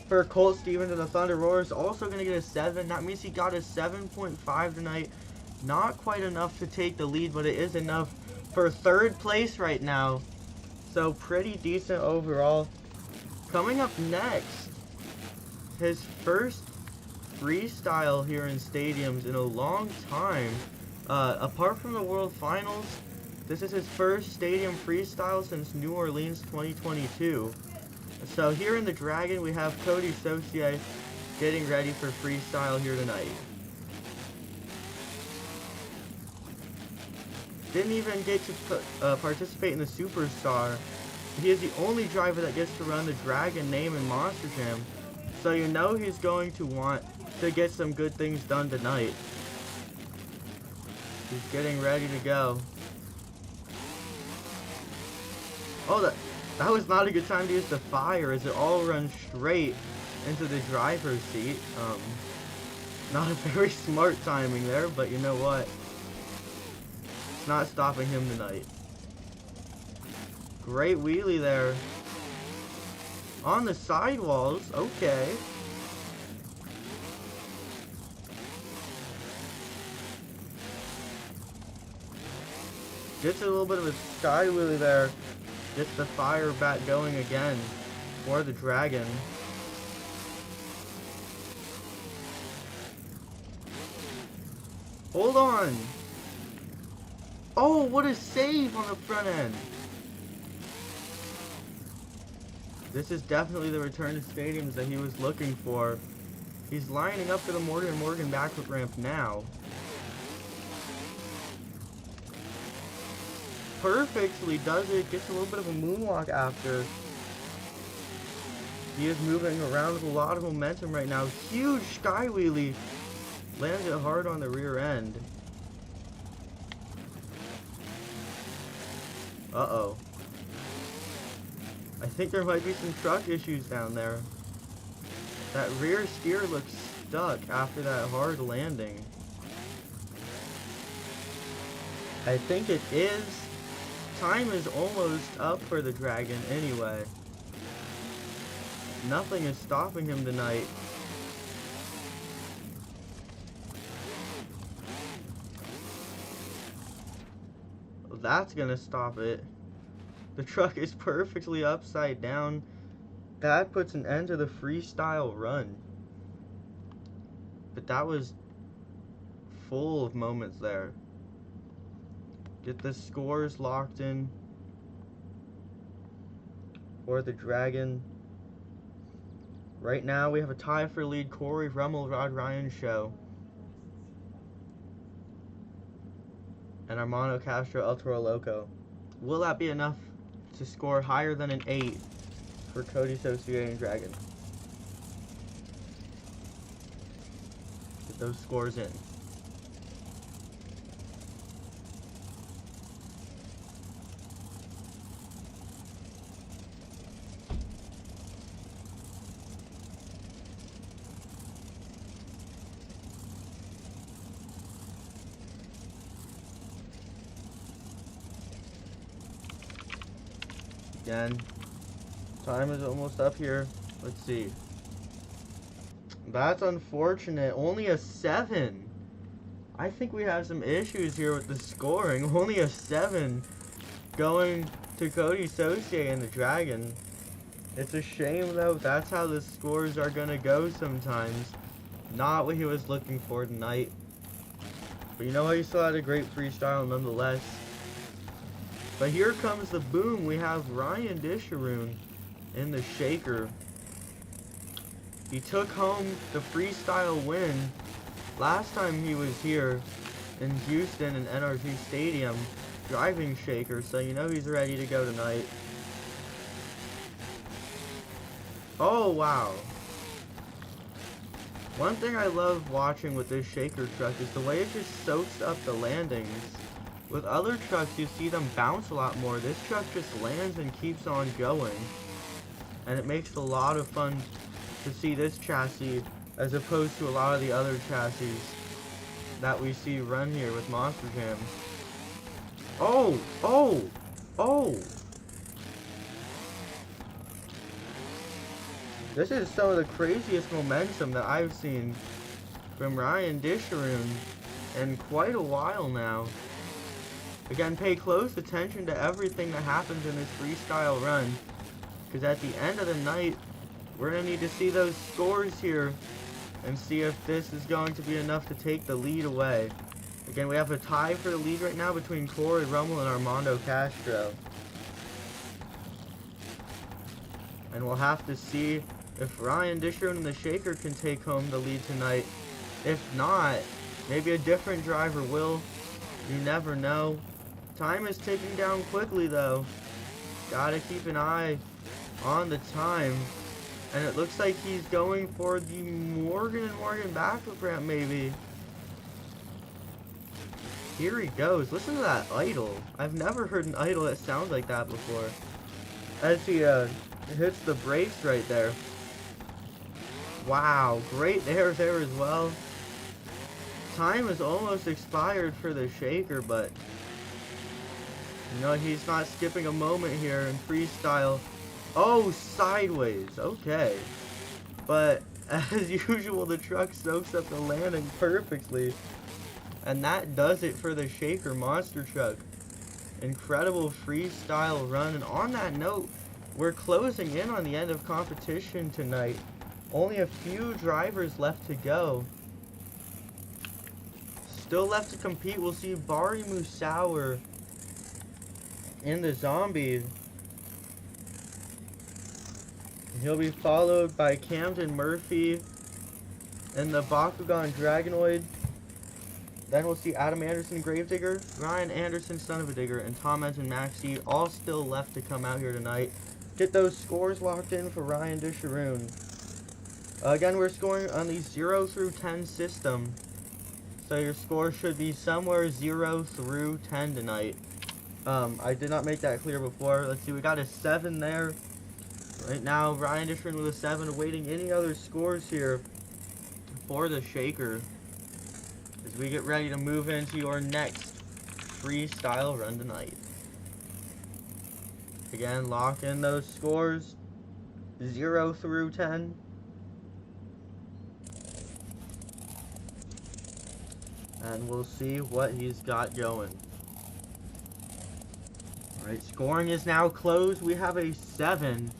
for Colt Stevens and the Thunder Roars. Also going to get a 7. That means he got a 7.5 tonight. Not quite enough to take the lead, but it is enough for 3rd place right now. So pretty decent overall. Coming up next, his first freestyle here in stadiums in a long time. Apart from the World Finals, this is his first stadium freestyle since New Orleans 2022. So here in the Dragon, we have Cody Saucier getting ready for freestyle here tonight. Didn't even get to participate in the Superstar. He is the only driver that gets to run the Dragon name in Monster Jam. So you know he's going to want to get some good things done tonight. He's getting ready to go. Oh, that was not a good time to use the fire, as it all runs straight into the driver's seat. Not a very smart timing there, but you know what? It's not stopping him tonight. Great wheelie there. On the sidewalls, okay. Gets a little bit of a sky wheelie there. Gets the fire back going again for the Dragon. Hold on. Oh, what a save on the front end. This is definitely the return to stadiums that he was looking for. He's lining up for the Morgan Morgan backward ramp now. Perfectly does it. Gets a little bit of a moonwalk after. He is moving around with a lot of momentum right now. Huge sky wheelie. Lands it hard on the rear end. Uh-oh. I think there might be some truck issues down there. That rear steer looks stuck after that hard landing. I think it is. Time is almost up for the Dragon anyway. Nothing is stopping him tonight. That's gonna stop it. The truck is perfectly upside down. That puts an end to the freestyle run. But that was full of moments there. Get the scores locked in for the Dragon. Right now we have a tie for lead. Corey Rummel, Rod Ryan show. And Armando Castro, El Toro Loco. Will that be enough to score higher than an 8 for Cody Saucier and Dragon? Get those scores in. Again, time is almost up here. Let's see. That's unfortunate. Only a 7. I think we have some issues here with the scoring. Only a 7 going to Cody Saucier and the Dragon. It's a shame though. That's how the scores are gonna go sometimes. Not what he was looking for tonight. But you know what? He still had a great freestyle nonetheless. But here comes the boom. We have Ryan Disharoon in the shaker. He took home the freestyle win last time he was here in Houston in NRG Stadium driving shaker, so you know he's ready to go tonight. Oh, wow. One thing I love watching with this shaker truck is the way it just soaks up the landings. With other trucks, you see them bounce a lot more. This truck just lands and keeps on going. And it makes it a lot of fun to see this chassis as opposed to a lot of the other chassis that we see run here with Monster Jam. Oh! Oh! Oh! This is some of the craziest momentum that I've seen from Ryan Disharoon in quite a while now. Again, pay close attention to everything that happens in this freestyle run, because at the end of the night, we're going to need to see those scores here and see if this is going to be enough to take the lead away. Again, we have a tie for the lead right now between Corey Rummel and Armando Castro. And we'll have to see if Ryan Disharoon and the shaker can take home the lead tonight. If not, maybe a different driver will. You never know. Time is ticking down quickly though. Gotta keep an eye on the time. And it looks like he's going for the Morgan & Morgan backup ramp maybe. Here he goes. Listen to that idle. I've never heard an idle that sounds like that before. As he hits the brakes right there. Wow, great air there as well. Time is almost expired for the shaker, but you know, he's not skipping a moment here in freestyle. Oh, sideways. Okay. But as usual, the truck soaks up the landing perfectly. And that does it for the shaker monster truck. incredible freestyle run. And on that note, we're closing in on the end of competition tonight. Only a few drivers left to go. Still left to compete. We'll see Bari Musauer in the Zombie. He'll be followed by Camden Murphy in the Bakugan Dragonoid. Then we'll see Adam Anderson, Gravedigger, Ryan Anderson, Son of a Digger, and Tom Ensign Maxey, all still left to come out here tonight. Get those scores locked in for Ryan Disharoon. Again, we're scoring on the 0 through 10 system. So your score should be somewhere 0 through 10 tonight. I did not make that clear before. Let's see, we got a 7 there. Right now, Ryan Disharoon with a 7, awaiting any other scores here for the Shaker as we get ready to move into your next freestyle run tonight. Again, lock in those scores 0 through 10. And we'll see what he's got going. Alright, scoring is now closed. We have a 7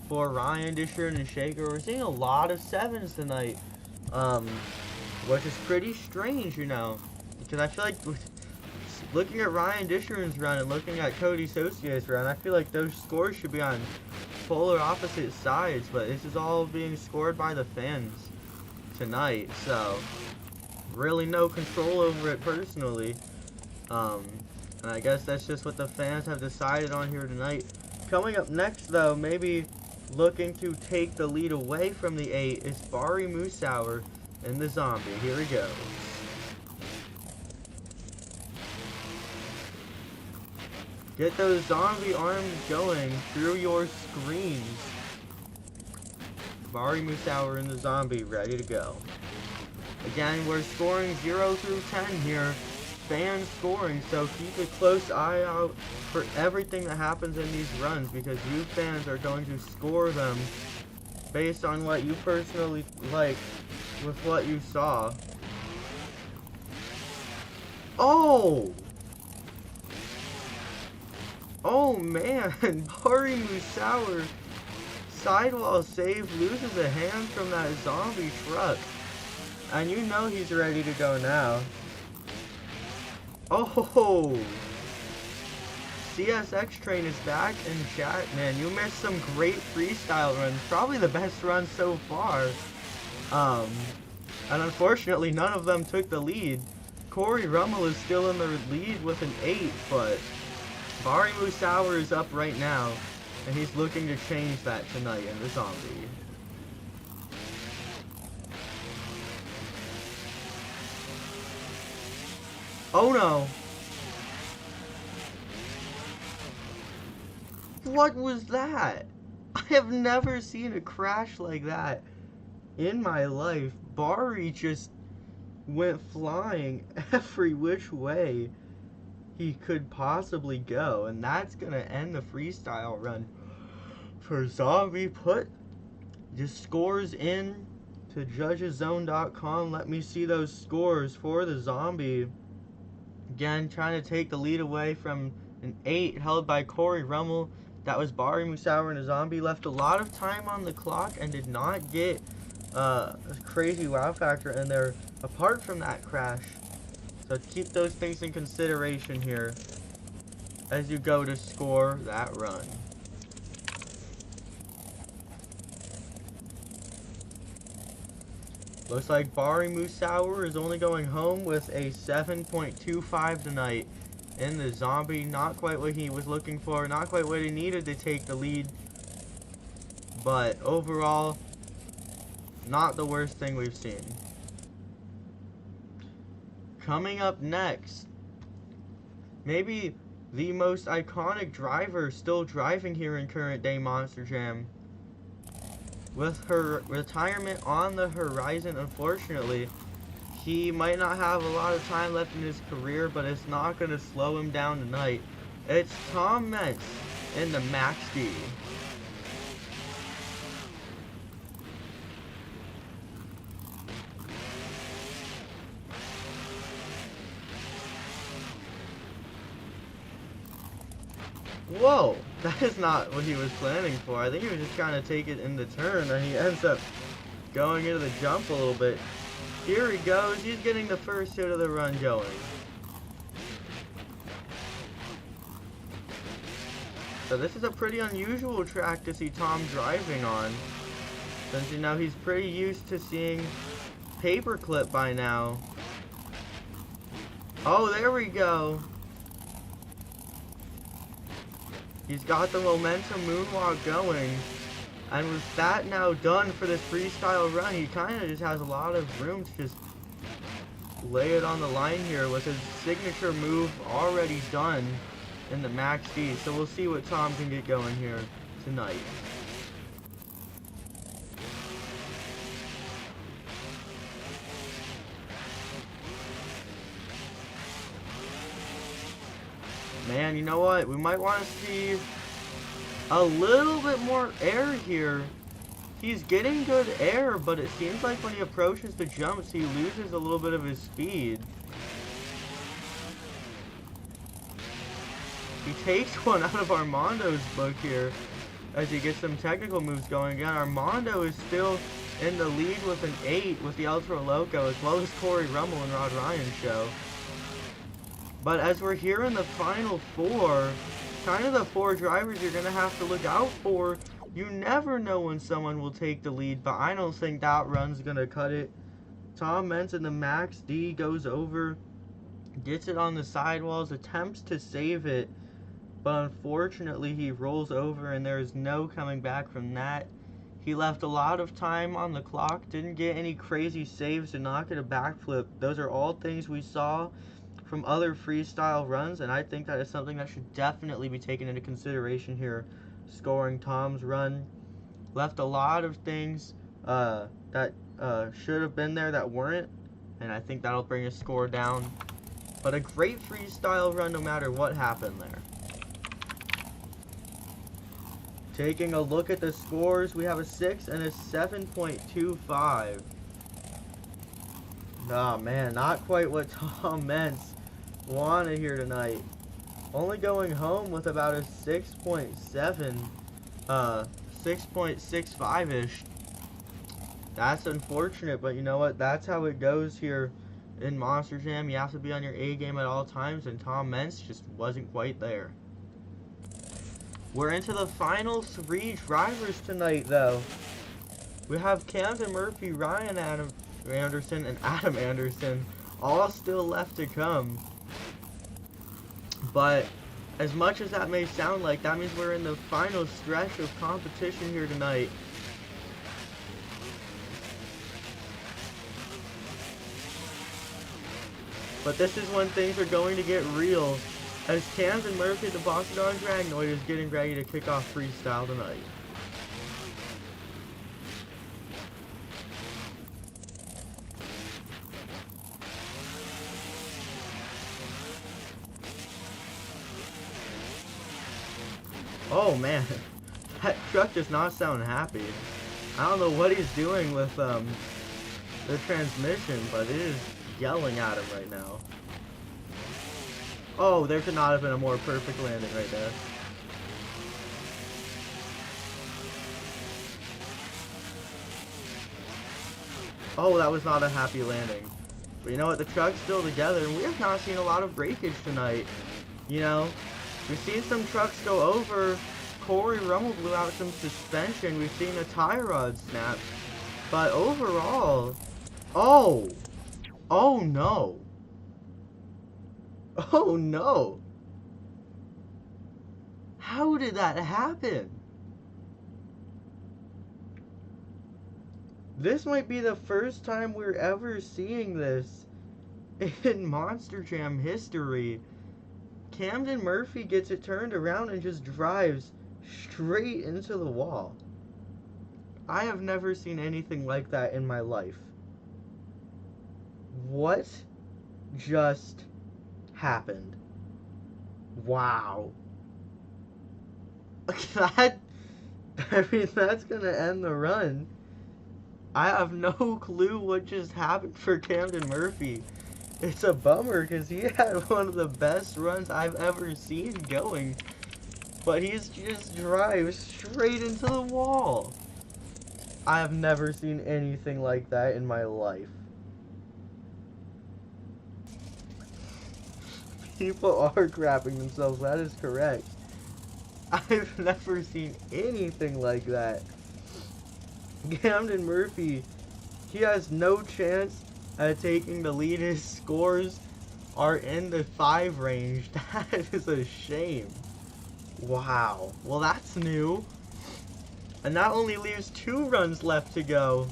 for Ryan Disharoon and Shaker. We're seeing a lot of 7s tonight. Which is pretty strange, you know. Because I feel like looking at Ryan Disharoon's run and looking at Cody Saucier's run, I feel like those scores should be on polar opposite sides. But this is all being scored by the fans tonight. So really no control over it personally. And I guess that's just what the fans have decided on here tonight. Coming up next, though, maybe looking to take the lead away from the 8 is Bari Musauer in the Zombie. Here we go. Get those zombie arms going through your screens. Bari Musauer in the Zombie, ready to go. Again, we're scoring 0 through 10 here. Fan scoring, so keep a close eye out for everything that happens in these runs, because you fans are going to score them based on what you personally like with what you saw. Oh! Oh man, Bari Musauer, sidewall save, loses a hand from that zombie truck. And you know he's ready to go now. Oh! CSX Train is back in chat. Man, you missed some great freestyle runs. Probably the best run so far. And unfortunately, none of them took the lead. Corey Rummel is still in the lead with an 8, but Bari Musauer is up right now, and he's looking to change that tonight in the Zombie. Oh no! What was that? I have never seen a crash like that in my life. Bari just went flying every which way he could possibly go, and that's gonna end the freestyle run for Zombie. Put the scores in to judgeszone.com. Let me see those scores for the Zombie. Again, trying to take the lead away from an 8 held by Corey Rummel. That was Bari Musauer and a Zombie. Left a lot of time on the clock and did not get a crazy wow factor in there apart from that crash. So keep those things in consideration here as you go to score that run. Looks like Bari Musauer is only going home with a 7.25 tonight in the Zombie. Not quite what he was looking for, not quite what he needed to take the lead. But overall, not the worst thing we've seen. Coming up next, maybe the most iconic driver still driving here in current day Monster Jam. With her retirement on the horizon, unfortunately, he might not have a lot of time left in his career, but it's not going to slow him down tonight. It's Tom Mentz in the Max D. Whoa, that is not what he was planning for. I think he was just trying to take it in the turn, and he ends up going into the jump a little bit. Here he goes. He's getting the first hit of the run going. So this is a pretty unusual track to see Tom driving on, since, you know, he's pretty used to seeing paperclip by now. Oh, there we go. He's got the momentum moonwalk going. And with that now done for this freestyle run, he kind of just has a lot of room to just lay it on the line here with his signature move already done in the Max D. So we'll see what Tom can get going here tonight. Man, you know what? We might want to see a little bit more air here. He's getting good air, but it seems like when he approaches the jumps, he loses a little bit of his speed. He takes one out of Armando's book here as he gets some technical moves going again. Armando is still in the lead with an 8 with the Ultra Loco, as well as Corey Rummel and Rod Ryan's show. But as we're here in the final 4, kind of the 4 drivers you're going to have to look out for. You never know when someone will take the lead, but I don't think that run's going to cut it. Tom Meents in the Max D goes over, gets it on the sidewalls, attempts to save it, but unfortunately he rolls over and there is no coming back from that. He left a lot of time on the clock, didn't get any crazy saves to knock it a backflip. Those are all things we saw from other freestyle runs, and I think that is something that should definitely be taken into consideration here. Scoring Tom's run. Left a lot of things that should have been there that weren't, and I think that'll bring his score down. But a great freestyle run no matter what happened there. Taking a look at the scores, we have a 6 and a 7.25. Oh man, not quite what Tom Meents wanted here tonight. Only going home with about a 6.7, 6.65-ish. That's unfortunate, but you know what? That's how it goes here in Monster Jam. You have to be on your A game at all times, and Tom Meents just wasn't quite there. We're into the final 3 drivers tonight, though. We have Camden Murphy, Ryan Anderson, and Adam Anderson all still left to come. But as much as that may sound like, that means we're in the final stretch of competition here tonight. But this is when things are going to get real, as Camden Murphy, the Boston Dragnoid, is getting ready to kick off freestyle tonight. Oh man, that truck does not sound happy. I don't know what he's doing with the transmission, but it is yelling at him right now. Oh, there could not have been a more perfect landing right there. Oh, that was not a happy landing. But you know what, the truck's still together, and we have not seen a lot of breakage tonight. You know, we've seen some trucks go over. Corey Rummel blew out some suspension. We've seen a tie rod snap. But overall... Oh! Oh no! Oh no! How did that happen? This might be the first time we're ever seeing this in Monster Jam history. Camden Murphy gets it turned around and just drives straight into the wall. I have never seen anything like that in my life. What just happened? Wow. I mean, that's gonna end the run. I have no clue what just happened for Camden Murphy. It's a bummer because he had one of the best runs I've ever seen going. but he's just drives straight into the wall. I have never seen anything like that in my life. People are crapping themselves, that is correct. I've never seen anything like that. Camden Murphy, he has no chance at taking the lead. His scores are in the 5 range. That is a shame. Wow. Well, that's new. And that only leaves 2 runs left to go.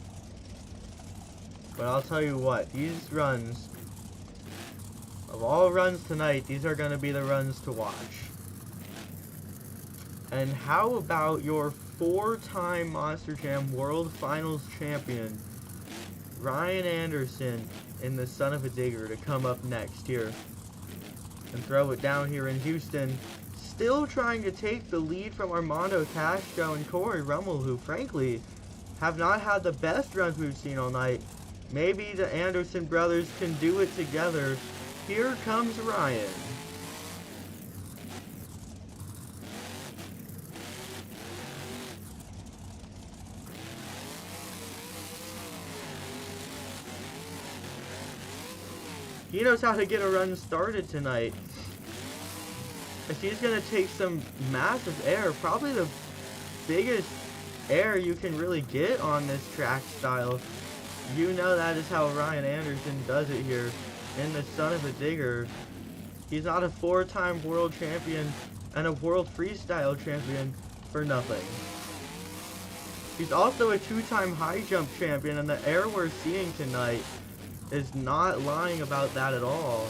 But I'll tell you what, these runs, of all runs tonight, these are going to be the runs to watch. And how about your 4-time Monster Jam World Finals champion, Ryan Anderson, in the Son of a Digger, to come up next here and throw it down here in Houston. Still trying to take the lead from Armando Castro and Corey Rummel, who frankly have not had the best runs we've seen all night. Maybe the Anderson brothers can do it together. Here comes Ryan. He knows how to get a run started tonight. If he's going to take some massive air, probably the biggest air you can really get on this track style, you know that is how Ryan Anderson does it here in the Son of a Digger. He's not a 4-time world champion and a world freestyle champion for nothing. He's also a 2-time high jump champion, and the air we're seeing tonight is not lying about that at all.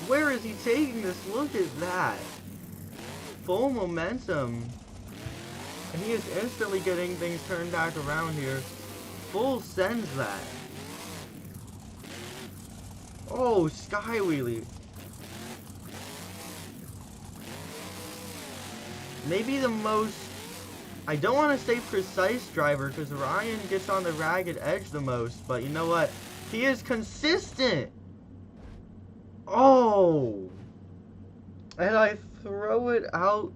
Where is he taking this? Look at that. Full momentum. And he is instantly getting things turned back around here. Full sends that. Oh, sky wheelie. Maybe the most, I don't want to say precise driver, because Ryan gets on the ragged edge the most, but you know what? He is consistent. Oh. And I throw it out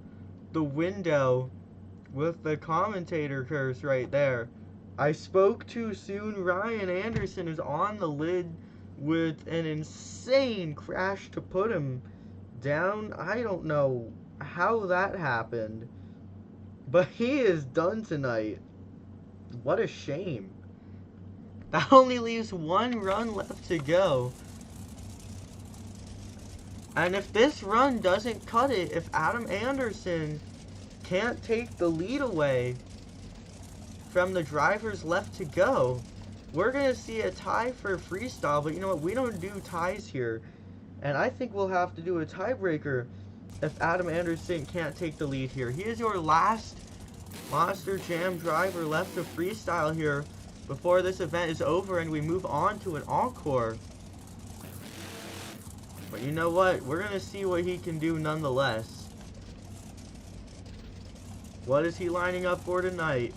the window with the commentator curse right there. I spoke too soon. Ryan Anderson is on the lid with an insane crash to put him down. I don't know how that happened, but he is done tonight. What a shame. That only leaves 1 run left to go. And if this run doesn't cut it, if Adam Anderson can't take the lead away from the drivers left to go, we're going to see a tie for freestyle. But you know what? We don't do ties here. And I think we'll have to do a tiebreaker if Adam Anderson can't take the lead here. He is your last Monster Jam driver left to freestyle here before this event is over and we move on to an encore. But you know what? We're going to see what he can do nonetheless. What is he lining up for tonight?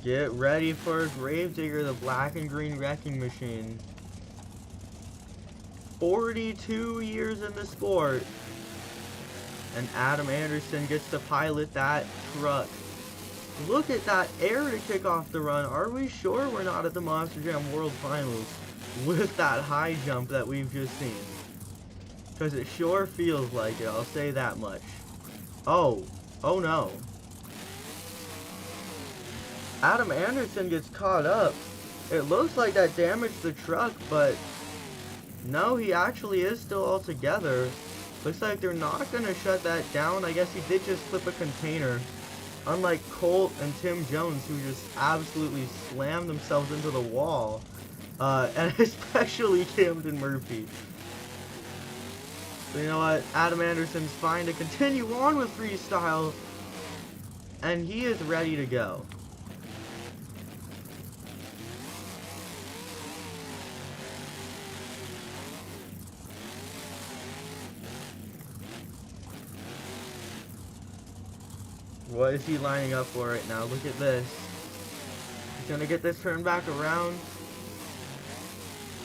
Get ready for Gravedigger, the black and green wrecking machine. 42 years in the sport. And Adam Anderson gets to pilot that truck. Look at that air to kick off the run. Are we sure we're not at the Monster Jam World Finals with that high jump that we've just seen? Because it sure feels like it, I'll say that much. Oh no. Adam Anderson gets caught up. It looks like that damaged the truck, but no, he actually is still all together. Looks like they're not going to shut that down. I guess he did just flip a container. Unlike Colt and Tim Jones, who just absolutely slammed themselves into the wall. And especially Camden Murphy. So you know what? Adam Anderson's fine to continue on with freestyle. And he is ready to go. What is he lining up for right now? Look at this. He's going to get this turned back around.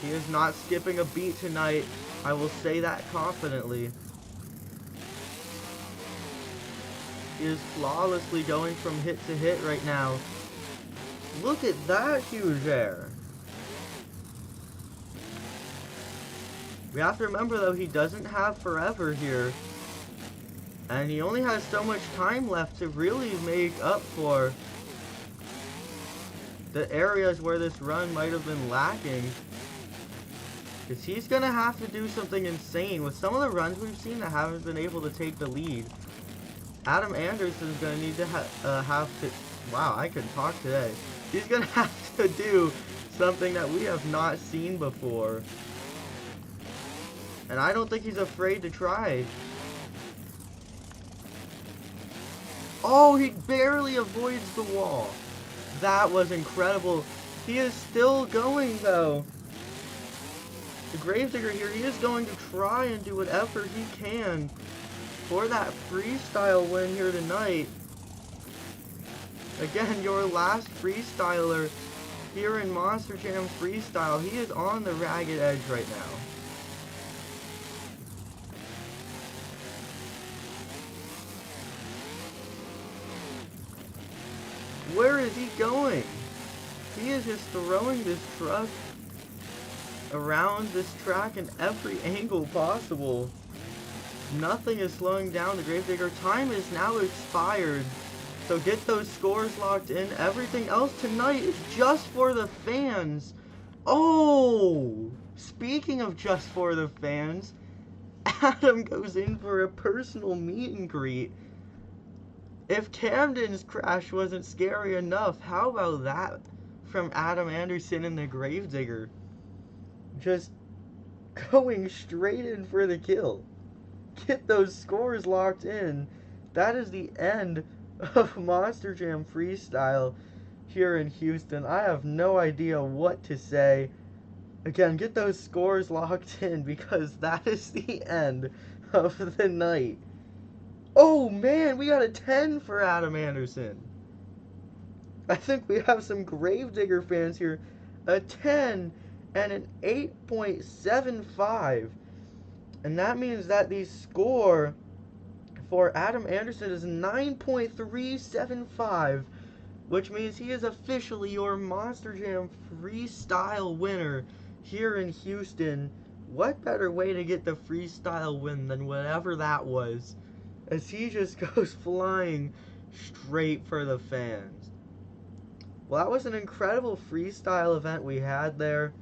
He is not skipping a beat tonight. I will say that confidently. He is flawlessly going from hit to hit right now. Look at that huge air. We have to remember, though, he doesn't have forever here. And he only has so much time left to really make up for the areas where this run might have been lacking. Because he's going to have to do something insane. With some of the runs we've seen that haven't been able to take the lead, Adam Anderson's going to need to have to... Wow, I can talk today. He's going to have to do something that we have not seen before. And I don't think he's afraid to try. Oh, he barely avoids the wall. That was incredible. He is still going, though. The Gravedigger here, he is going to try and do whatever he can for that freestyle win here tonight. Again, your last freestyler here in Monster Jam Freestyle. He is on the ragged edge right now. Where is he going? He is just throwing this truck around this track in every angle possible. Nothing is slowing down the Gravedigger. Time is now expired. So get those scores locked in. Everything else tonight is just for the fans. Oh! Speaking of just for the fans, Adam goes in for a personal meet and greet. If Camden's crash wasn't scary enough, how about that from Adam Anderson and the Gravedigger? Just going straight in for the kill. Get those scores locked in. That is the end of Monster Jam Freestyle here in Houston. I have no idea what to say. Again, get those scores locked in because that is the end of the night. Oh man, we got a 10 for Adam Anderson. I think we have some Gravedigger fans here. A 10 and an 8.75. And that means that the score for Adam Anderson is 9.375. Which means he is officially your Monster Jam Freestyle winner here in Houston. What better way to get the freestyle win than whatever that was? As he just goes flying straight for the fans. Well, that was an incredible freestyle event we had there.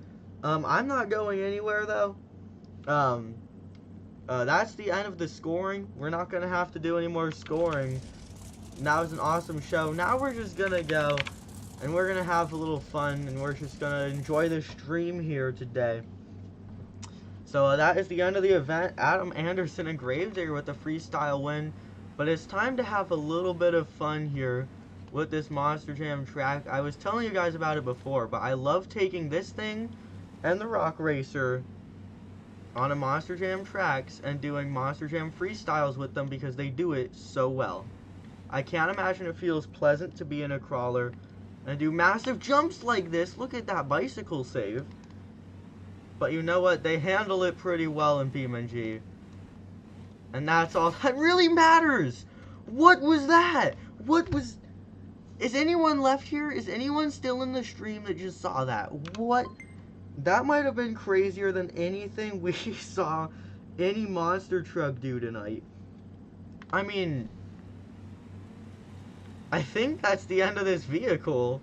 I'm not going anywhere, though. That's the end of the scoring. We're not going to have to do any more scoring. And that was an awesome show. Now we're just going to go, and we're going to have a little fun, and we're just going to enjoy the stream here today. So that is the end of the event. Adam Anderson and Gravedigger with the freestyle win. But it's time to have a little bit of fun here with this Monster Jam track. I was telling you guys about it before, but I love taking this thing and the Rock Racer on a Monster Jam tracks and doing Monster Jam freestyles with them because they do it so well. I can't imagine it feels pleasant to be in a crawler and do massive jumps like this. Look at that bicycle save. But you know what? They handle it pretty well in BeamNG. And that's all that really matters. What was that? What was... Is anyone left here? Is anyone still in the stream that just saw that? What? That might have been crazier than anything we saw any monster truck do tonight. I mean... I think that's the end of this vehicle.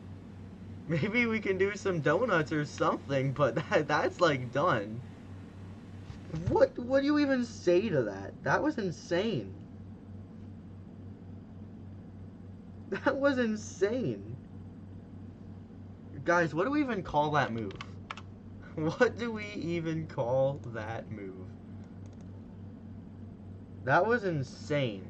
Maybe we can do some donuts or something, but that's like done. What do you even say to that? That was insane. That was insane. Guys, what do we even call that move? What do we even call that move? That was insane.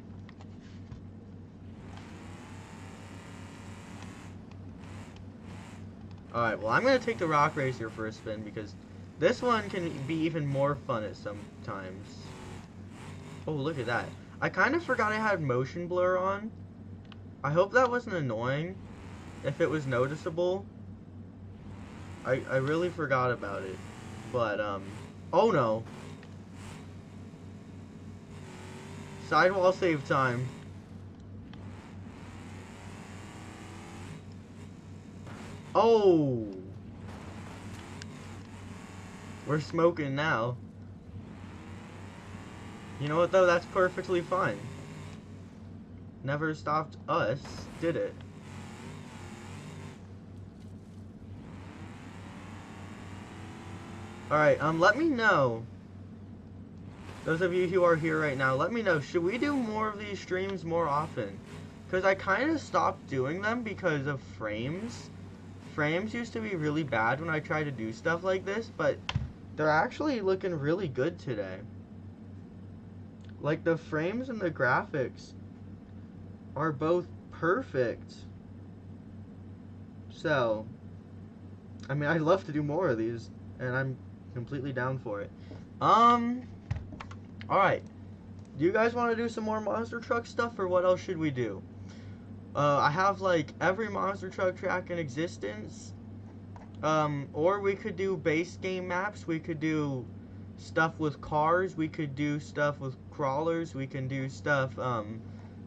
Alright, well, I'm going to take the Rock Racer for a spin because this one can be even more fun at some times. Oh, look at that. I kind of forgot I had motion blur on. I hope that wasn't annoying. If it was noticeable. I really forgot about it. But, oh no. Sidewall save time. Oh! We're smoking now. You know what though? That's perfectly fine. Never stopped us, did it? Alright, let me know. Those of you who are here right now, let me know. Should we do more of these streams more often? Because I kind of stopped doing them because of frames. Frames used to be really bad when I tried to do stuff like this, but they're actually looking really good today. Like, the frames and the graphics are both perfect. So, I mean, I'd love to do more of these, and I'm completely down for it. Alright. Do you guys want to do some more monster truck stuff, or what else should we do? I have, like, every monster truck track in existence. Or we could do base game maps. We could do stuff with cars. We could do stuff with crawlers. We can do stuff,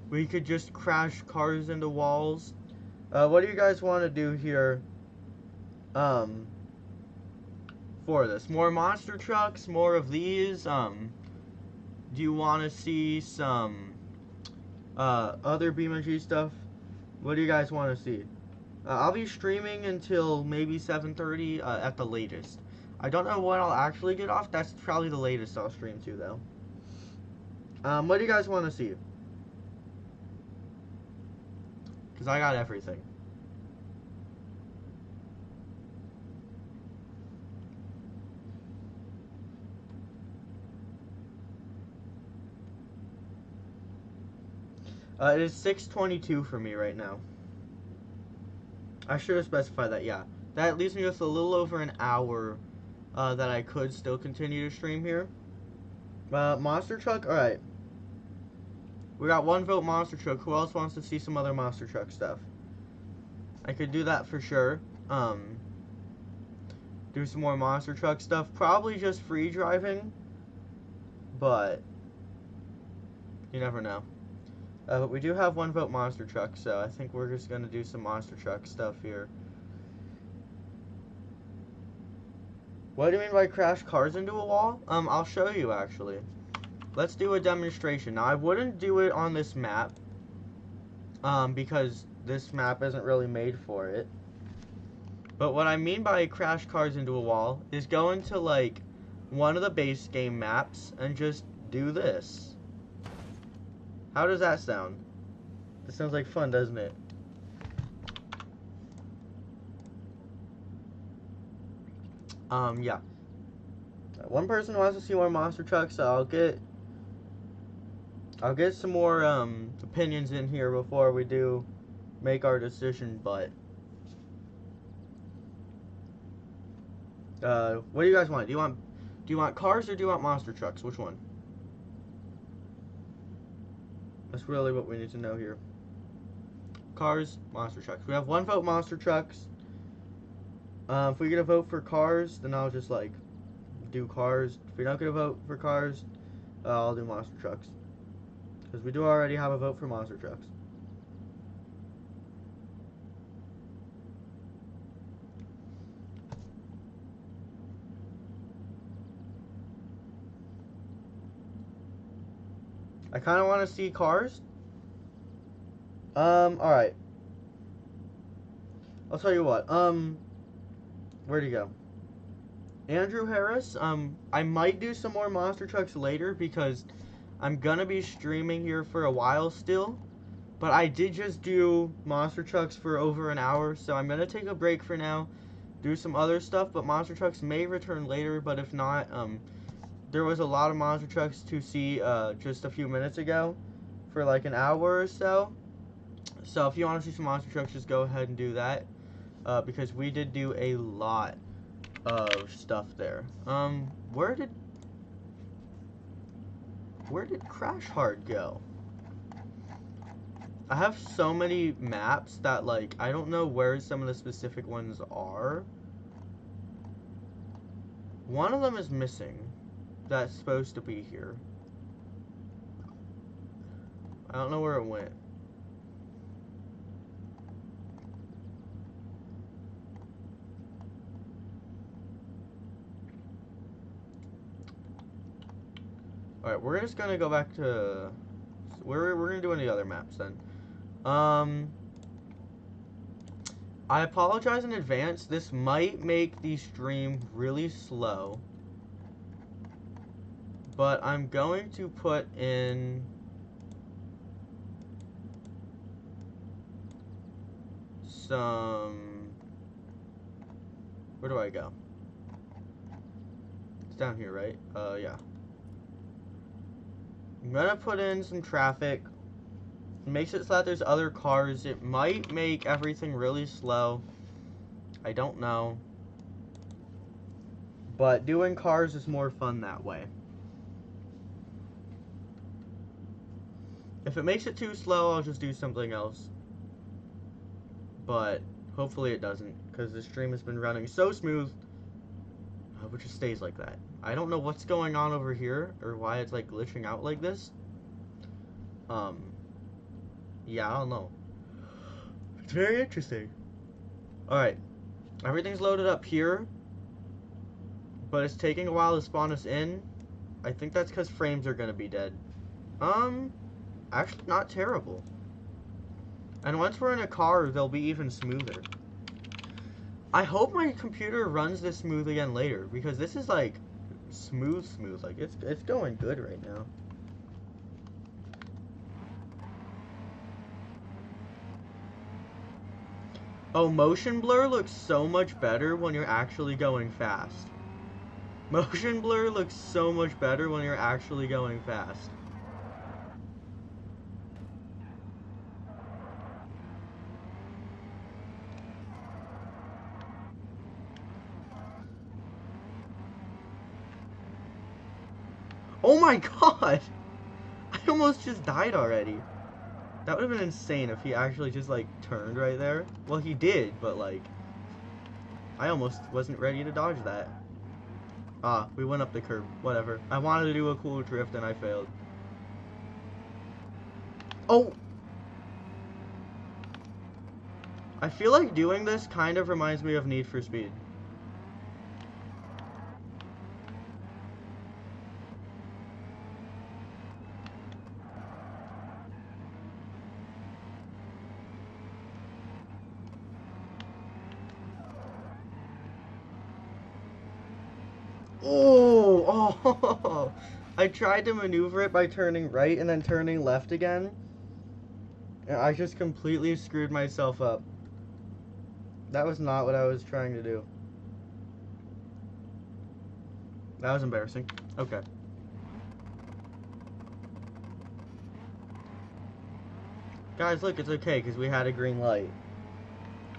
we could just crash cars into walls. What do you guys want to do here, for this? More monster trucks? More of these? Do you want to see some, other BeamNG stuff? What do you guys want to see? I'll be streaming until maybe 7:30 at the latest. I don't know when I'll actually get off. That's probably the latest I'll stream to, though. What do you guys want to see? Because I got everything. It is 6:22 for me right now. I should have specified that, yeah. That leaves me with a little over an hour that I could still continue to stream here. Monster truck? Alright. We got 1 vote monster truck. Who else wants to see some other monster truck stuff? I could do that for sure. Do some more monster truck stuff. Probably just free driving. But you never know. But we do have 1 vote monster truck, so I think we're just going to do some monster truck stuff here. What do you mean by crash cars into a wall? I'll show you, actually. Let's do a demonstration. Now, I wouldn't do it on this map, because this map isn't really made for it. But what I mean by crash cars into a wall is go into, like, one of the base game maps and just do this. How does that sound? That sounds like fun, doesn't it? Yeah. One person wants to see more monster trucks, so I'll get some more, opinions in here before we do make our decision, but what do you guys want? Do you want cars or do you want monster trucks? Which one? That's really what we need to know here. Cars, monster trucks. We have 1 vote monster trucks. If we get a vote for cars, then I'll just, like, do cars. If we don't get a vote for cars, I'll do monster trucks. Because we do already have a vote for monster trucks. I kind of want to see cars. Alright. I'll tell you what. Where'd he go? Andrew Harris. I might do some more monster trucks later because I'm gonna be streaming here for a while still. But I did just do monster trucks for over an hour, so I'm gonna take a break for now, do some other stuff, but monster trucks may return later, but if not, there was a lot of monster trucks to see just a few minutes ago for like an hour or so. So if you want to see some monster trucks, just go ahead and do that, because we did do a lot of stuff there. Where did Crash Hard go? I have so many maps that, like, I don't know where some of the specific ones are. One of them is missing. That's supposed to be here. I don't know where it went. Alright, we're just gonna go back to... We're gonna do any other maps then. I apologize in advance. This might make the stream really slow. But I'm going to put in... some... Where do I go? It's down here, right? Yeah. I'm gonna put in some traffic. It makes it so that there's other cars. It might make everything really slow. I don't know. But doing cars is more fun that way. If it makes it too slow, I'll just do something else. But hopefully it doesn't, because the stream has been running so smooth. I hope it just stays like that. I don't know what's going on over here, or why it's like glitching out like this. Yeah, I don't know. It's very interesting. Alright. Everything's loaded up here. But it's taking a while to spawn us in. I think that's because frames are gonna be dead. Actually not terrible. And once we're in a car, they'll be even smoother. I hope my computer runs this smooth again later, because this is like smooth. Like it's going good right now. Oh, motion blur looks so much better when you're actually going fast. Motion blur looks so much better when you're actually going fast. Oh my god! I almost just died already. That would have been insane if he actually just, like, turned right there. Well, he did, but, like, I almost wasn't ready to dodge that. Ah, we went up the curb. Whatever. I wanted to do a cool drift and I failed. Oh! I feel like doing this kind of reminds me of Need for Speed. Oh! I tried to maneuver it by turning right and then turning left again. And I just completely screwed myself up. That was not what I was trying to do. That was embarrassing. Okay. Guys, look, it's okay because we had a green light.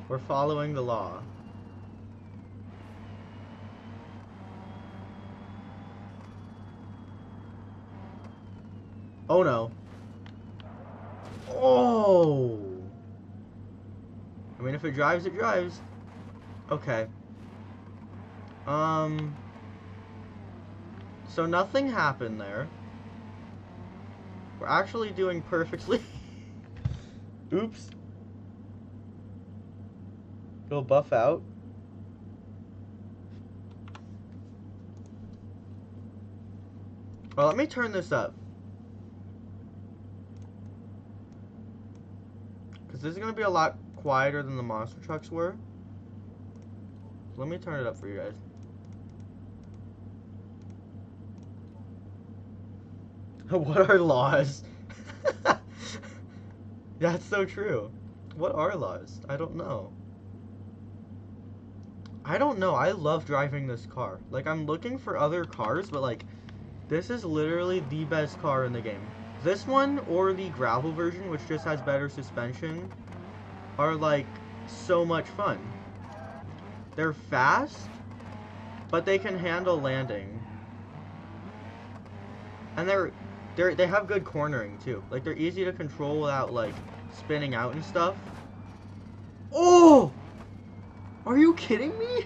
We're following the law. Oh no. Oh! I mean, if it drives, it drives. Okay. So nothing happened there. We're actually doing perfectly. Oops. It'll buff out. Well, let me turn this up. Because this is going to be a lot quieter than the monster trucks were. So let me turn it up for you guys. What are laws? That's so true. What are laws? I don't know. I don't know. I love driving this car. Like, I'm looking for other cars, but, like, this is literally the best car in the game. This one, or the gravel version, which just has better suspension, are, like, so much fun. They're fast, but they can handle landing. And they have good cornering, too. Like, they're easy to control without, like, spinning out and stuff. Oh! Are you kidding me?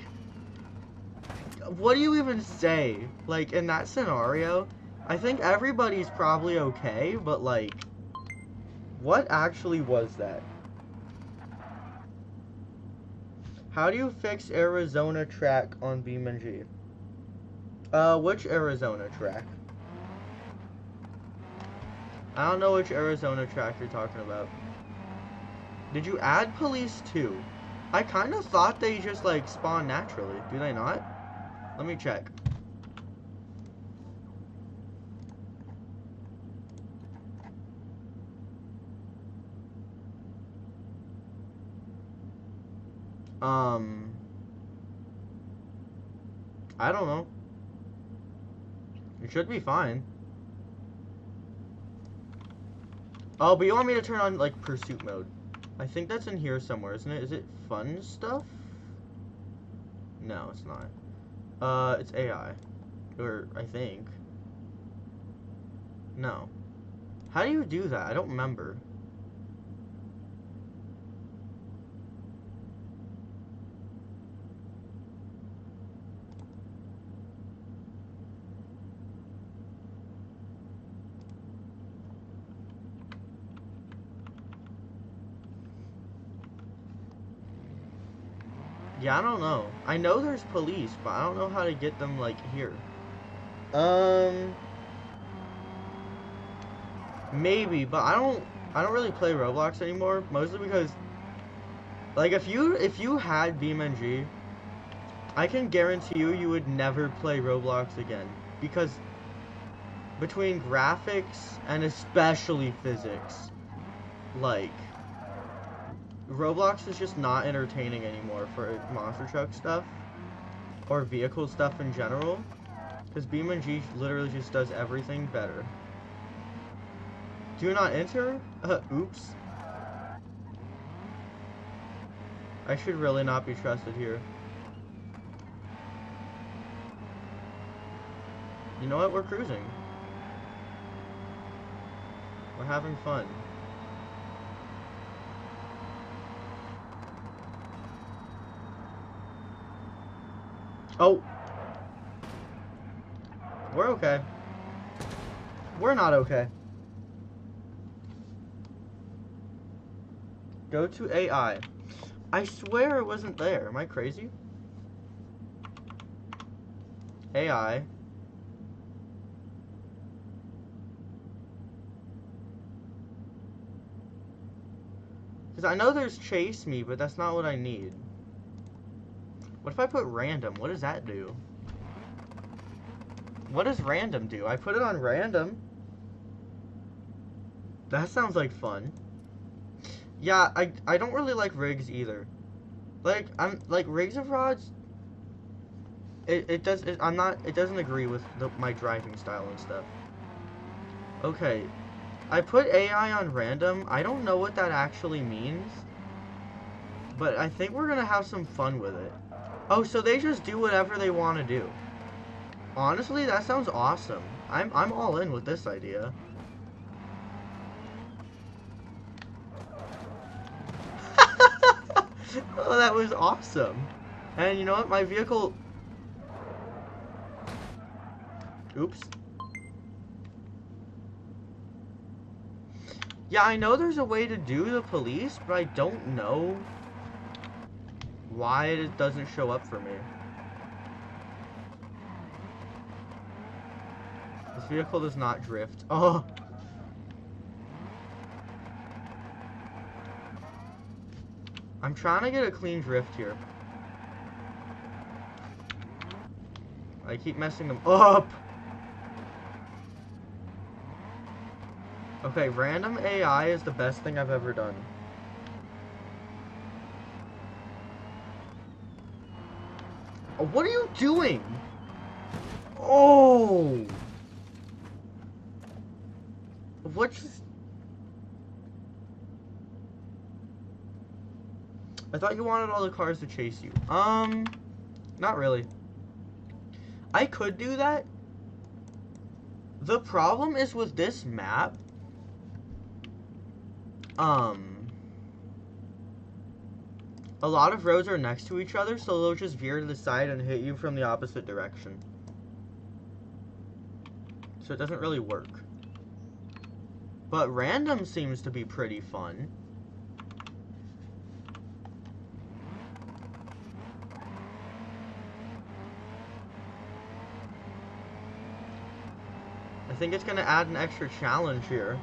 what do you even say? Like, in that scenario, I think everybody's probably okay, but, like, what actually was that? How do you fix Arizona track on BeamNG? Which Arizona track? I don't know which Arizona track you're talking about. Did you add police too? I kind of thought they just, like, spawn naturally. Do they not? Let me check. I don't know. It should be fine. Oh, but you want me to turn on, like, pursuit mode. I think that's in here somewhere, isn't it? Is it fun stuff? No, it's not. It's AI. Or, I think. No. How do you do that? I don't remember. Yeah, I don't know. I know there's police, but I don't know how to get them, like, here. Maybe, but I don't really play Roblox anymore, mostly because, like, if you had BeamNG, I can guarantee you would never play Roblox again, because between graphics and especially physics, like, Roblox is just not entertaining anymore for monster truck stuff or vehicle stuff in general, because BeamNG literally just does everything better. Do not enter? Oops. I should really not be trusted here. You know what? We're cruising. We're having fun. Oh. We're okay. We're not okay. Go to AI. I swear it wasn't there. Am I crazy? AI. Because I know there's chase me, but that's not what I need. What if I put random? What does that do? What does random do? I put it on random. That sounds like fun. Yeah, I don't really like rigs either. Like, I'm like rigs of rods. It doesn't agree with my driving style and stuff. Okay, I put AI on random. I don't know what that actually means, but I think we're gonna have some fun with it. Oh, so they just do whatever they want to do. Honestly, that sounds awesome. I'm all in with this idea. Oh, that was awesome. And you know what? My vehicle... Oops. Yeah, I know there's a way to do the police, but I don't know why it doesn't show up for me. This vehicle does not drift. Oh! I'm trying to get a clean drift here. I keep messing them up! Okay, random AI is the best thing I've ever done. Oh, what are you doing? Oh! What just... I thought you wanted all the cars to chase you. Not really. I could do that. The problem is with this map, A lot of roads are next to each other, so they'll just veer to the side and hit you from the opposite direction. So it doesn't really work. But random seems to be pretty fun. I think it's going to add an extra challenge here.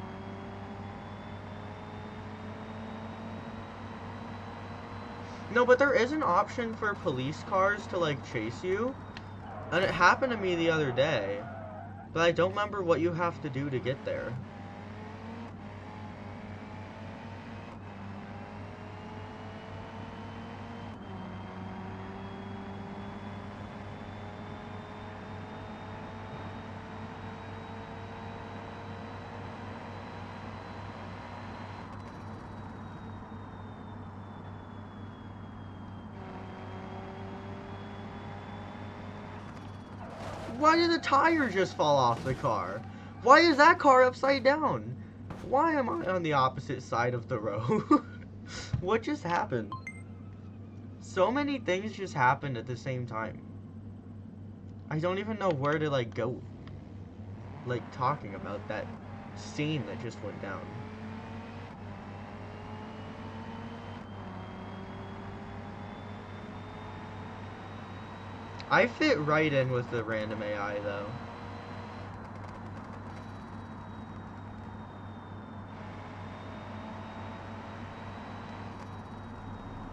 No, but there is an option for police cars to, like, chase you. And it happened to me the other day. But I don't remember what you have to do to get there. Why did the tire just fall off the car? Why is that car upside down? Why am I on the opposite side of the road? What just happened? So many things just happened at the same time. I don't even know where to, like, go. Like, talking about that scene that just went down. I fit right in with the random AI, though.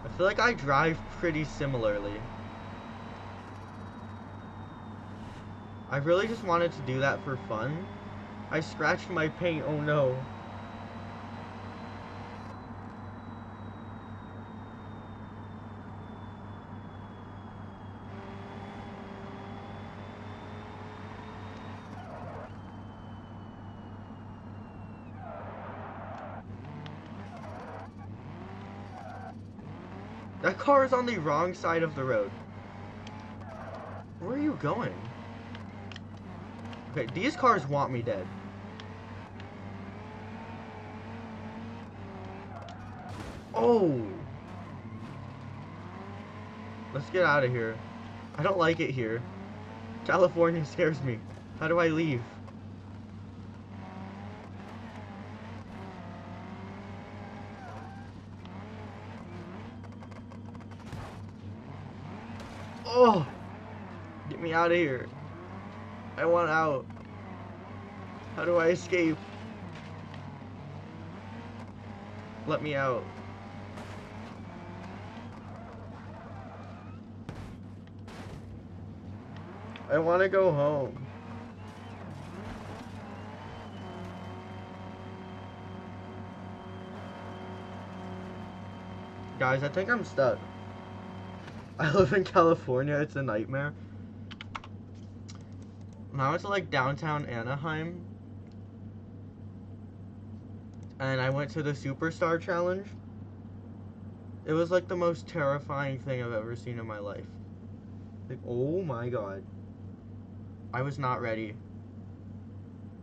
I feel like I drive pretty similarly. I really just wanted to do that for fun. I scratched my paint, oh no. That car is on the wrong side of the road. Where are you going? Okay, these cars want me dead. Oh! Let's get out of here. I don't like it here. California scares me. How do I leave? Oh! Get me out of here. I want out. How do I escape? Let me out. I want to go home. Guys, I think I'm stuck. I live in California, it's a nightmare. Now it's like downtown Anaheim. And I went to the Superstar Challenge. It was like the most terrifying thing I've ever seen in my life. Like, oh my god. I was not ready.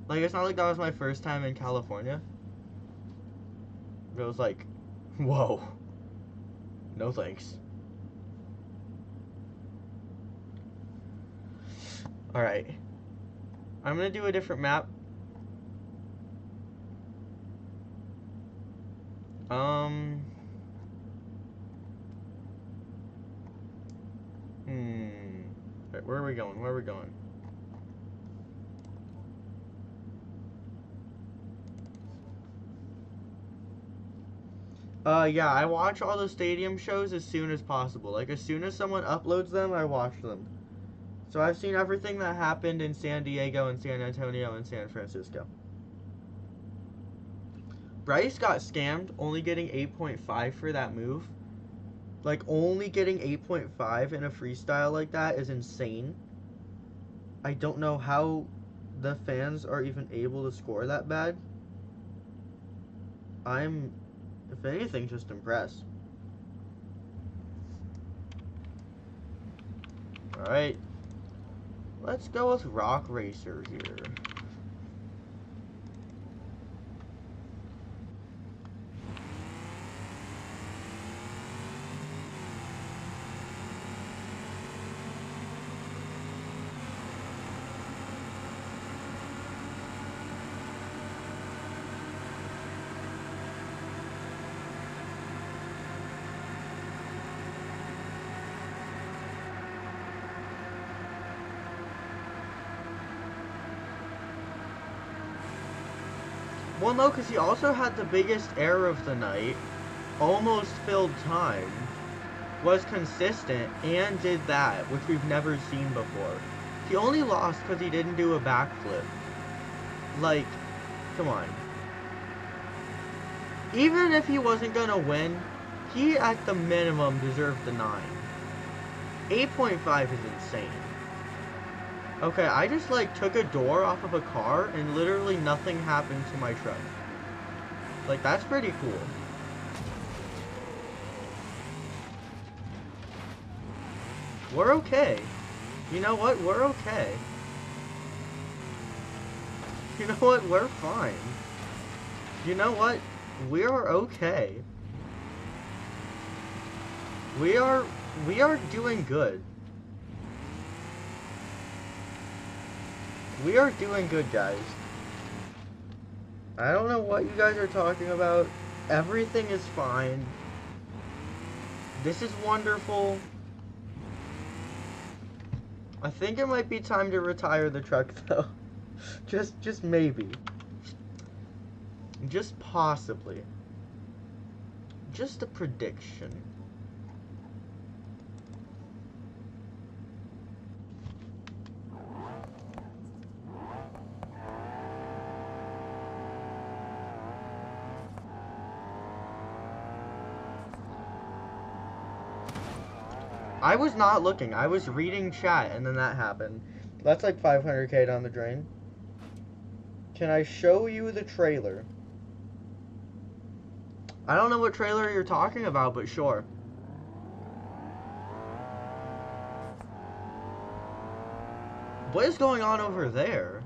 Like, it's not like that was my first time in California. It was like, whoa. No thanks. Alright. I'm gonna do a different map. Right, where are we going? Where are we going? Yeah, I watch all the stadium shows as soon as possible. Like, as soon as someone uploads them, I watch them. So I've seen everything that happened in San Diego and San Antonio and San Francisco. Bryce got scammed, only getting 8.5 for that move. Like, only getting 8.5 in a freestyle like that is insane. I don't know how the fans are even able to score that bad. I'm, if anything, just impressed. Alright. Let's go with Rock Racer here. Well, no, because he also had the biggest error of the night, almost filled time, was consistent, and did that, which we've never seen before. He only lost because he didn't do a backflip. Like, come on. Even if he wasn't gonna win, he at the minimum deserved the 9. 8.5 is insane. Okay, I just like took a door off of a car and literally nothing happened to my truck. Like, that's pretty cool. We're okay. You know what? We're okay. You know what? We're fine. You know what? We are okay. We are doing good. We are doing good, guys. I don't know what you guys are talking about. Everything is fine. This is wonderful. I think it might be time to retire the truck, though. just maybe. Just possibly. Just a prediction. I was not looking. I was reading chat, and then that happened. That's like 500k down the drain. Can I show you the trailer? I don't know what trailer you're talking about, but sure. What is going on over there?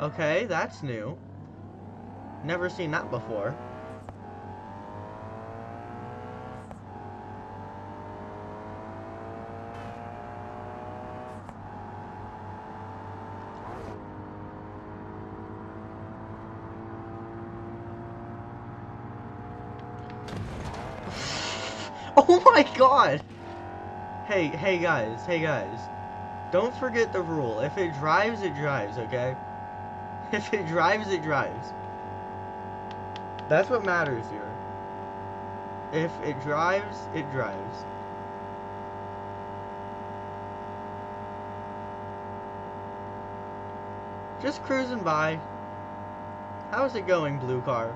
Okay, that's new. Never seen that before. Oh my god! Hey guys. Don't forget the rule. If it drives, it drives, okay? If it drives, it drives. That's what matters here. If it drives, it drives. Just cruising by. How's it going, blue car?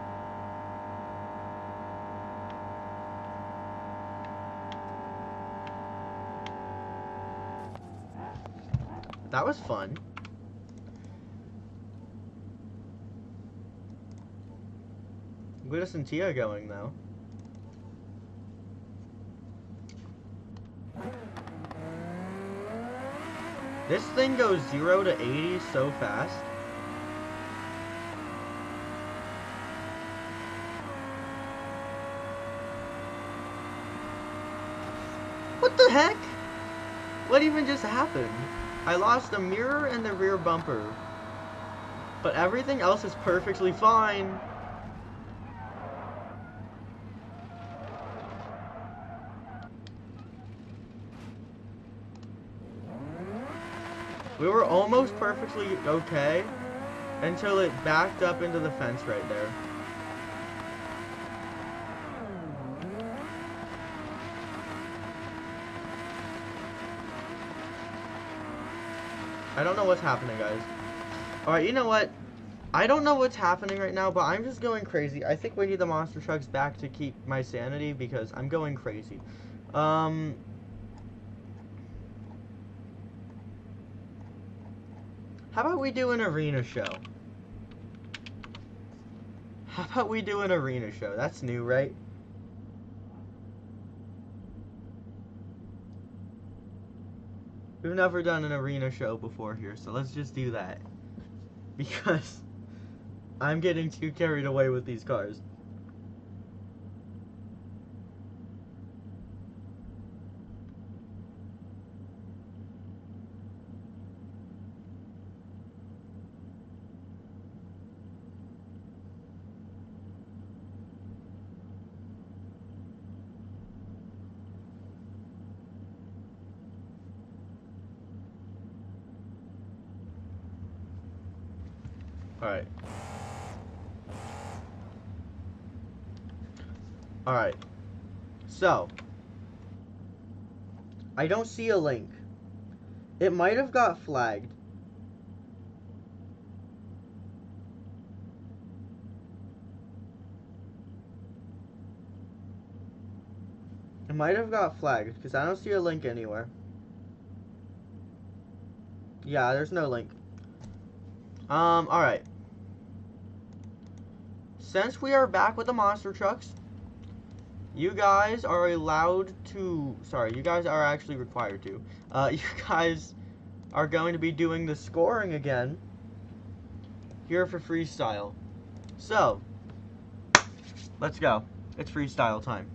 That was fun. Glytis and Tia going, though. This thing goes 0 to 80 so fast. What the heck? What even just happened? I lost the mirror and the rear bumper. But everything else is perfectly fine. We were almost perfectly okay until it backed up into the fence right there. I don't know what's happening, guys. Alright, you know what? I don't know what's happening right now, but I'm just going crazy. I think we need the monster trucks back to keep my sanity because I'm going crazy. How about we do an arena show? How about we do an arena show? That's new, right? We've never done an arena show before here, so let's just do that. Because I'm getting too carried away with these cars. Alright. Alright. So, I don't see a link. It might have got flagged. It might have got flagged because I don't see a link anywhere. Yeah, there's no link. Alright. Since we are back with the monster trucks, you guys are allowed to, sorry, you guys are actually required to. You guys are going to be doing the scoring again here for freestyle. So, let's go. It's freestyle time.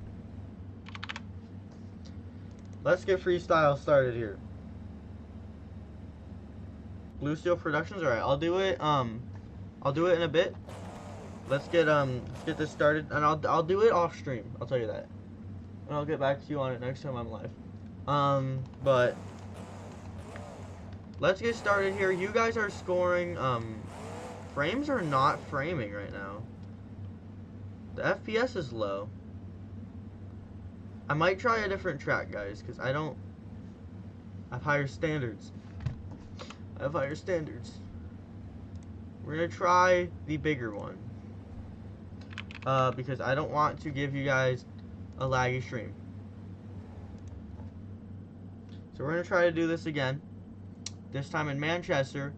Let's get freestyle started here. Blue Steel Productions, alright, I'll do it in a bit. Let's get this started, and I'll do it off stream. I'll tell you that, and I'll get back to you on it next time I'm live. But let's get started here. You guys are scoring. Frames are not framing right now. The FPS is low. I might try a different track, guys, because I have higher standards. I have higher standards. We're gonna try the bigger one. Because I don't want to give you guys a laggy stream. So we're going to try to do this again. This time in Manchester.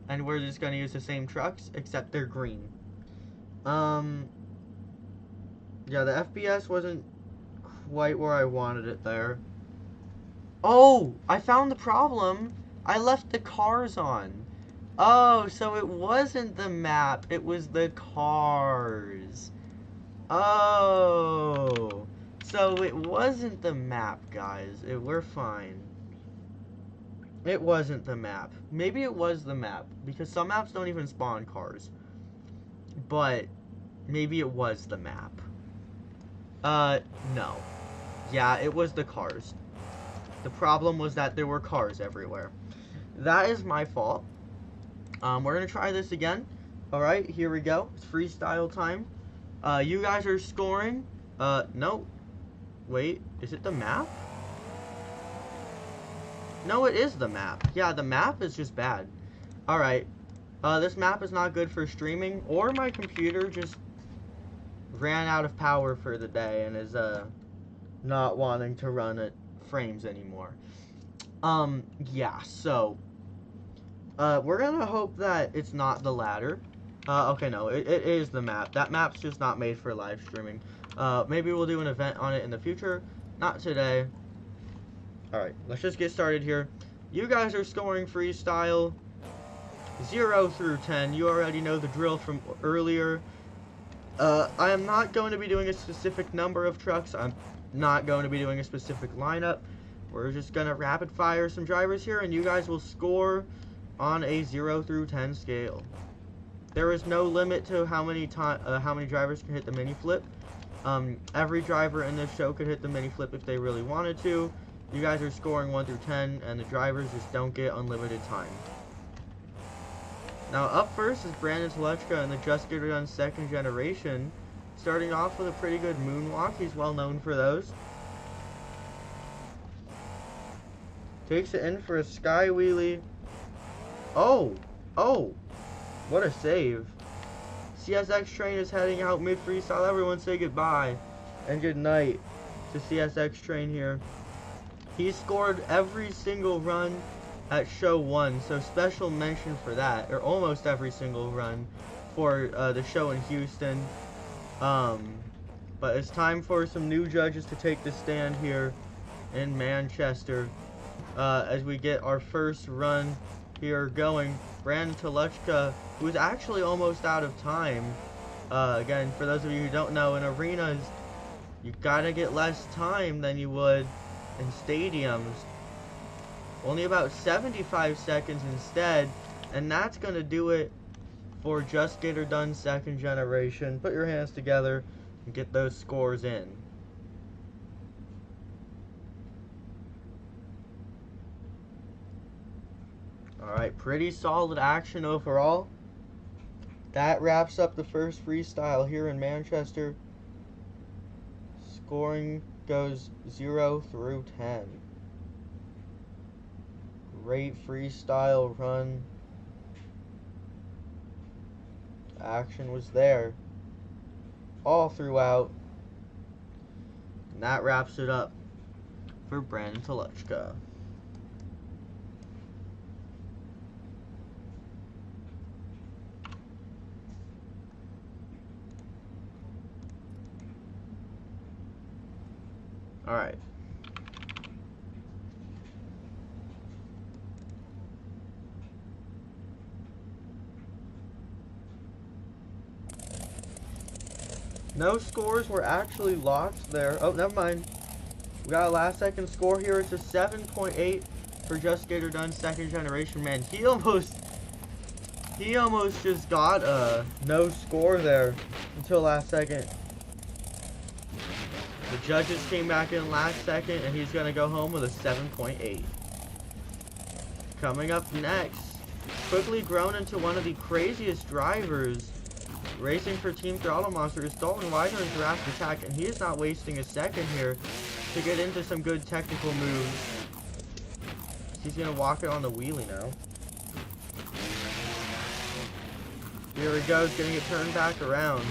And we're just going to use the same trucks, except they're green. Yeah, the FPS wasn't quite where I wanted it there. Oh! I found the problem! I left the cars on. Oh, so it wasn't the map, it was the cars. Oh, so it wasn't the map, guys. We're fine. It wasn't the map. Maybe it was the map, because some maps don't even spawn cars. But maybe it was the map. No. Yeah, it was the cars. The problem was that there were cars everywhere. That is my fault. We're gonna try this again. Alright, here we go. It's freestyle time. You guys are scoring. No. Wait, is it the map? No, it is the map. Yeah, the map is just bad. Alright. This map is not good for streaming, or my computer just ran out of power for the day and is, not wanting to run at frames anymore. Yeah, so, we're gonna hope that it's not the latter. Okay, no, it is the map. That map's just not made for live streaming. Maybe we'll do an event on it in the future. Not today. Alright, let's just get started here. You guys are scoring freestyle 0 through 10. You already know the drill from earlier. I am not going to be doing a specific number of trucks. I'm not going to be doing a specific lineup. We're just going to rapid fire some drivers here, and you guys will score on a 0 through 10 scale. There is no limit to how many drivers can hit the mini flip. Every driver in this show could hit the mini flip if they really wanted to. You guys are scoring 1 through 10, and the drivers just don't get unlimited time. Now up first is Brandon Telechka in the Just Get It Done second generation, starting off with a pretty good moonwalk. He's well known for those. Takes it in for a sky wheelie. Oh! What a save. CSX train is heading out mid-freestyle. Everyone say goodbye and good night to CSX train here. He scored every single run at show 1, so special mention for that, or almost every single run for the show in Houston. But it's time for some new judges to take the stand here in Manchester as we get our first run here going. Brandon Telechka, who is actually almost out of time. Again, for those of you who don't know, in arenas, you gotta get less time than you would in stadiums. Only about 75 seconds instead, and that's gonna do it for Just Get Her Done second generation. Put your hands together and get those scores in. Alright, pretty solid action overall. That wraps up the first freestyle here in Manchester. scoring goes 0 through 10. Great freestyle run. Action was there all throughout. And that wraps it up for Brandon Telechka. Alright. No scores were actually lost there. Oh, never mind. We got a last second score here. It's a 7.8 for Just Get Her Done second generation. Man, he almost just got a no score there until last second. The judges came back in last second, and he's going to go home with a 7.8. Coming up next, quickly grown into one of the craziest drivers racing for Team Throttle Monster is Dalton Widener in Jurassic Attack, and he is not wasting a second here to get into some good technical moves. He's going to walk it on the wheelie now. Here he goes, getting it turned back around.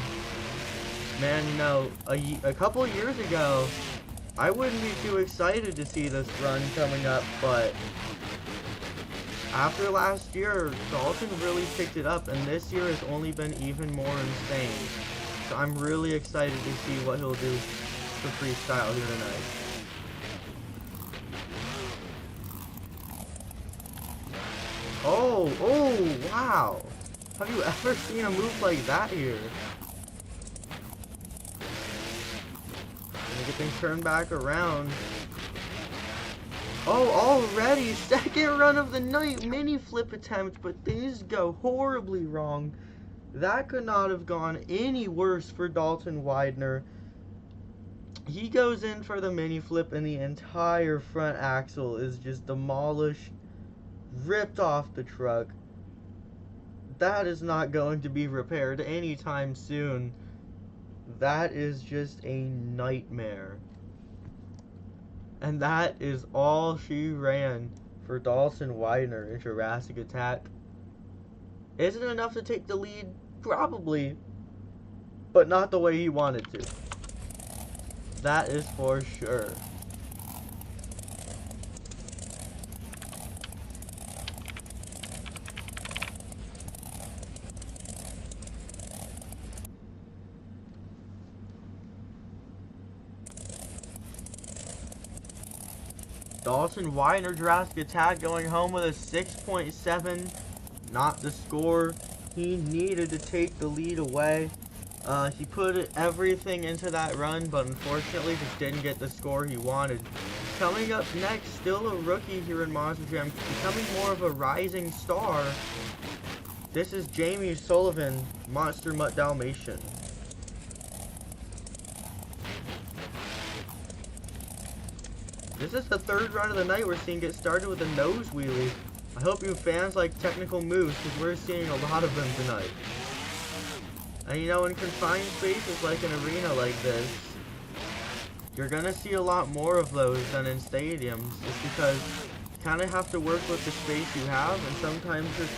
Man, you know, a couple of years ago, I wouldn't be too excited to see this run coming up, but after last year, Dalton really picked it up, and this year has only been even more insane. So I'm really excited to see what he'll do for freestyle here tonight. Oh, wow. Have you ever seen a move like that here? Gonna get things turned back around. Oh, already second run of the night mini flip attempt, but things go horribly wrong. That could not have gone any worse for Dalton Widener. He goes in for the mini flip, and the entire front axle is just demolished, ripped off the truck. That is not going to be repaired anytime soon. That is just a nightmare. And that is all she ran for Dalton Widener in Jurassic Attack. Is it enough to take the lead? Probably. But not the way he wanted to. That is for sure. Dalton Widener, Jurassic Attack, going home with a 6.7. Not the score he needed to take the lead away. He put everything into that run, but unfortunately just didn't get the score he wanted. Coming up next, still a rookie here in Monster Jam, becoming more of a rising star. This is Jamie Sullivan, Monster Mutt Dalmatian. This is the third run of the night we're seeing get started with a nose wheelie. I hope you fans like technical moves, because we're seeing a lot of them tonight. And you know, in confined spaces like an arena like this, you're going to see a lot more of those than in stadiums, just because you kind of have to work with the space you have, and sometimes just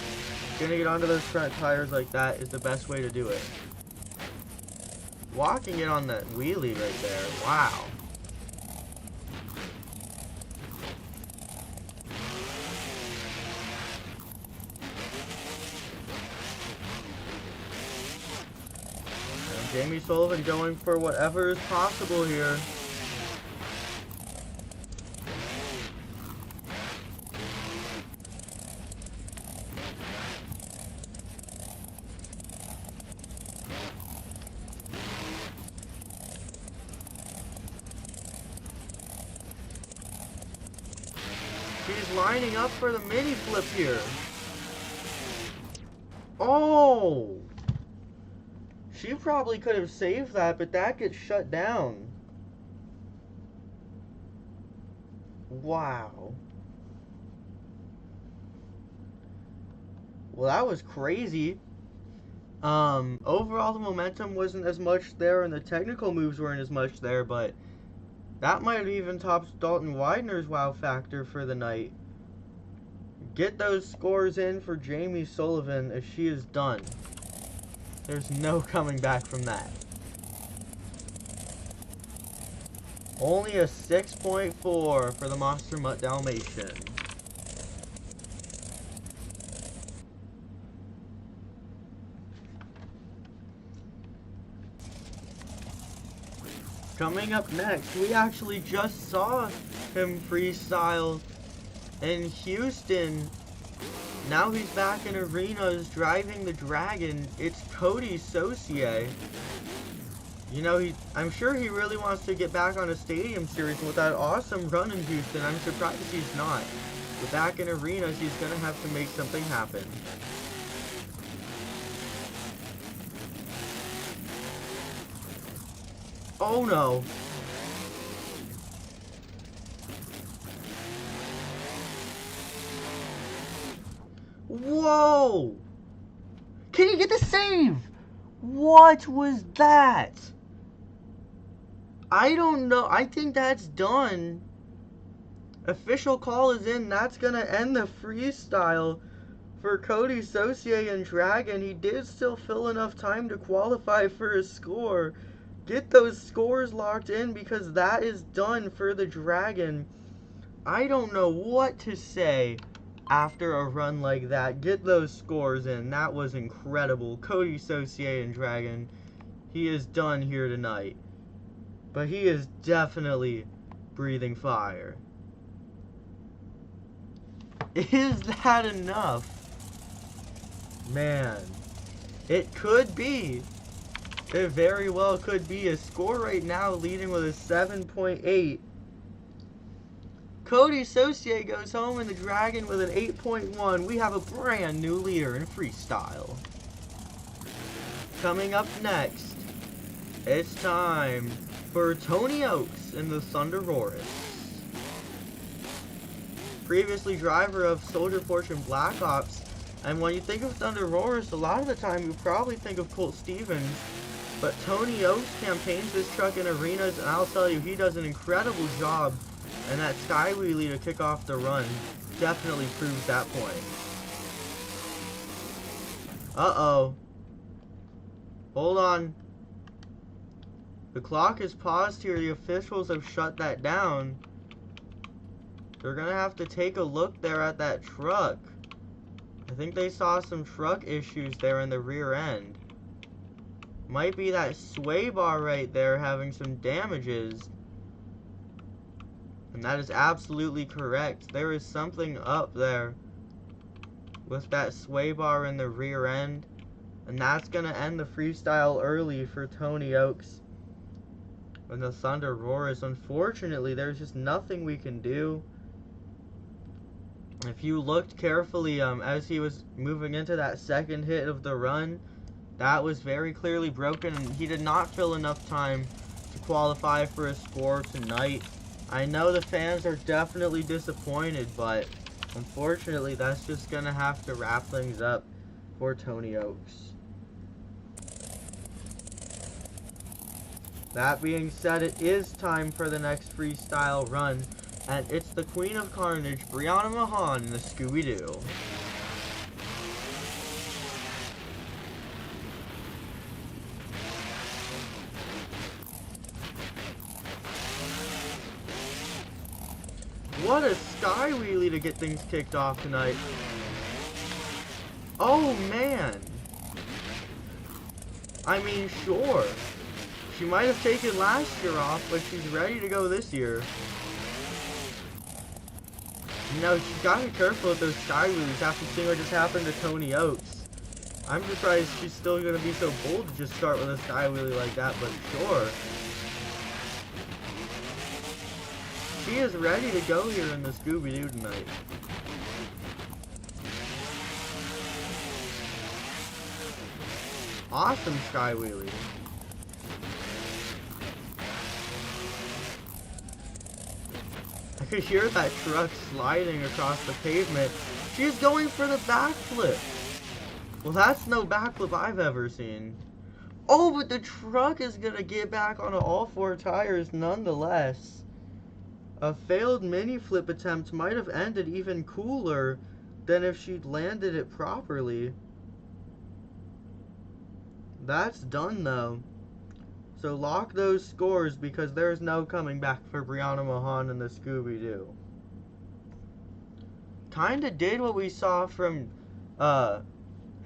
going to get onto those front tires like that is the best way to do it. Walking it on that wheelie right there, wow. Jamie Sullivan going for whatever is possible here. He's lining up for the mini flip here. Oh! She probably could have saved that, but that gets shut down. Wow. Well, that was crazy. Overall, the momentum wasn't as much there, and the technical moves weren't as much there, but That might have even topped Dalton Widener's wow factor for the night. Get those scores in for Jamie Sullivan as she is done. There's no coming back from that. Only a 6.4 for the Monster Mutt Dalmatian. Coming up next, we actually just saw him freestyle in Houston. Now he's back in arenas driving the Dragon. It's Cody Saucier. You know, I'm sure he really wants to get back on a stadium series with that awesome run in Houston. I'm surprised he's not. But back in arenas, he's going to have to make something happen. Oh no. Whoa! Can he get the save? What was that? I don't know. I think that's done. Official call is in. That's going to end the freestyle for Cody Saucier and Dragon. He did still fill enough time to qualify for a score. Get those scores locked in because that is done for the Dragon. I don't know what to say after a run like that. Get those scores in. That was incredible. Cody Saucier and Dragon. He is done here tonight. But he is definitely breathing fire. Is that enough? Man. It could be. It very well could be. A score right now leading with a 7.8. Cody Saucier goes home in the Dragon with an 8.1. We have a brand new leader in freestyle. Coming up next, it's time for Tony Oaks in the Thunderoris. Previously driver of Soldier Fortune Black Ops, and when you think of Thunderoris, a lot of the time you probably think of Colt Stevens, but Tony Oaks campaigns this truck in arenas, and I'll tell you, he does an incredible job, and that sky wheelie to kick off the run definitely proves that point. Uh-oh. Hold on. The clock is paused here. The officials have shut that down. They're gonna have to take a look there at that truck. I think they saw some truck issues there in the rear end. Might be that sway bar right there having some damages. And that is absolutely correct. There is something up there with that sway bar in the rear end. And that's going to end the freestyle early for Tony Oaks and the Thunderoris. Unfortunately, there's just nothing we can do. If you looked carefully as he was moving into that second hit of the run, that was very clearly broken, and he did not fill enough time to qualify for a score tonight. I know the fans are definitely disappointed, but unfortunately, that's just going to have to wrap things up for Tony Oaks. That being said, it is time for the next freestyle run, and it's the Queen of Carnage, Brianna Mahan in the Scooby-Doo. What a sky wheelie to get things kicked off tonight. Oh man. I mean, sure. She might have taken last year off, but she's ready to go this year. You know, she's got to be careful with those sky wheelies after seeing what just happened to Tony Oaks. I'm surprised she's still going to be so bold to just start with a sky wheelie like that, but sure. She is ready to go here in the Scooby-Doo tonight. Awesome sky wheelie. I could hear that truck sliding across the pavement. She's going for the backflip. Well, that's no backflip I've ever seen. Oh, but the truck is going to get back onto all four tires nonetheless. A failed mini flip attempt might have ended even cooler than if she'd landed it properly. That's done though. So lock those scores because there's no coming back for Brianna Mahan and the Scooby-Doo. Kinda did what we saw from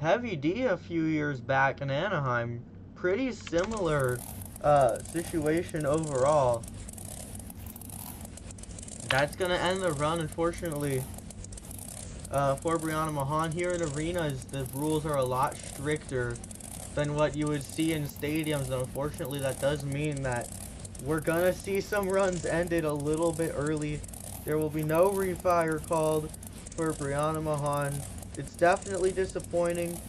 Heavy D a few years back in Anaheim. Pretty similar situation overall. That's gonna end the run, unfortunately, for Brianna Mahan. Here in arenas, the rules are a lot stricter than what you would see in stadiums, and unfortunately that does mean that we're gonna see some runs ended a little bit early. There will be no refire called for Brianna Mahan. It's definitely disappointing,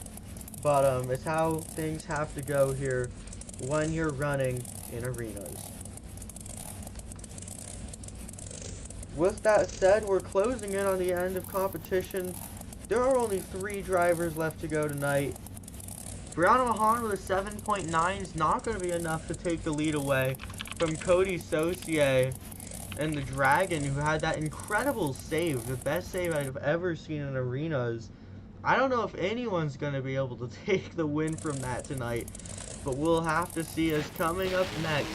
but it's how things have to go here when you're running in arenas. With that said, we're closing in on the end of competition. There are only 3 drivers left to go tonight. Brianna Mahan with a 7.9 is not going to be enough to take the lead away from Cody Saucier and the Dragon, who had that incredible save, the best save I've ever seen in arenas. I don't know if anyone's going to be able to take the win from that tonight, but we'll have to see. As coming up next,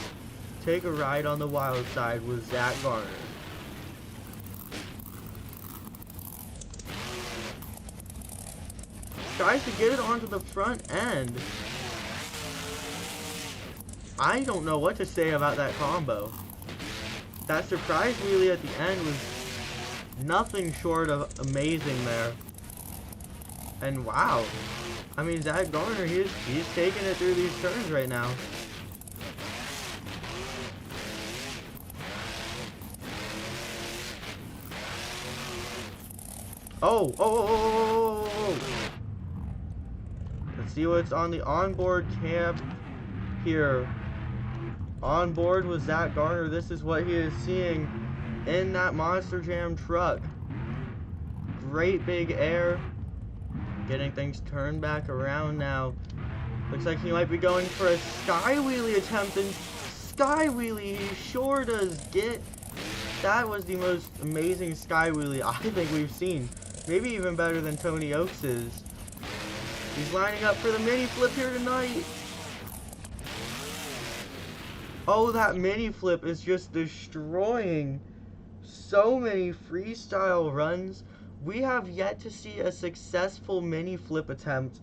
take a ride on the wild side with Zach Garner. Tries to get it onto the front end. I don't know what to say about that combo. That surprise wheelie at the end was nothing short of amazing there. And wow, I mean, Zach Garner, he's taking it through these turns right now. Oh. Let's see what's on the onboard cam here. On board with Zach Garner, this is what he is seeing in that Monster Jam truck. Great big air. Getting things turned back around now. Looks like he might be going for a sky wheelie attempt, and sky wheelie he sure does get. That was the most amazing sky wheelie I think we've seen. Maybe even better than Tony Oaks's. He's lining up for the mini flip here tonight. Oh, that mini flip is just destroying so many freestyle runs. We have yet to see a successful mini flip attempt,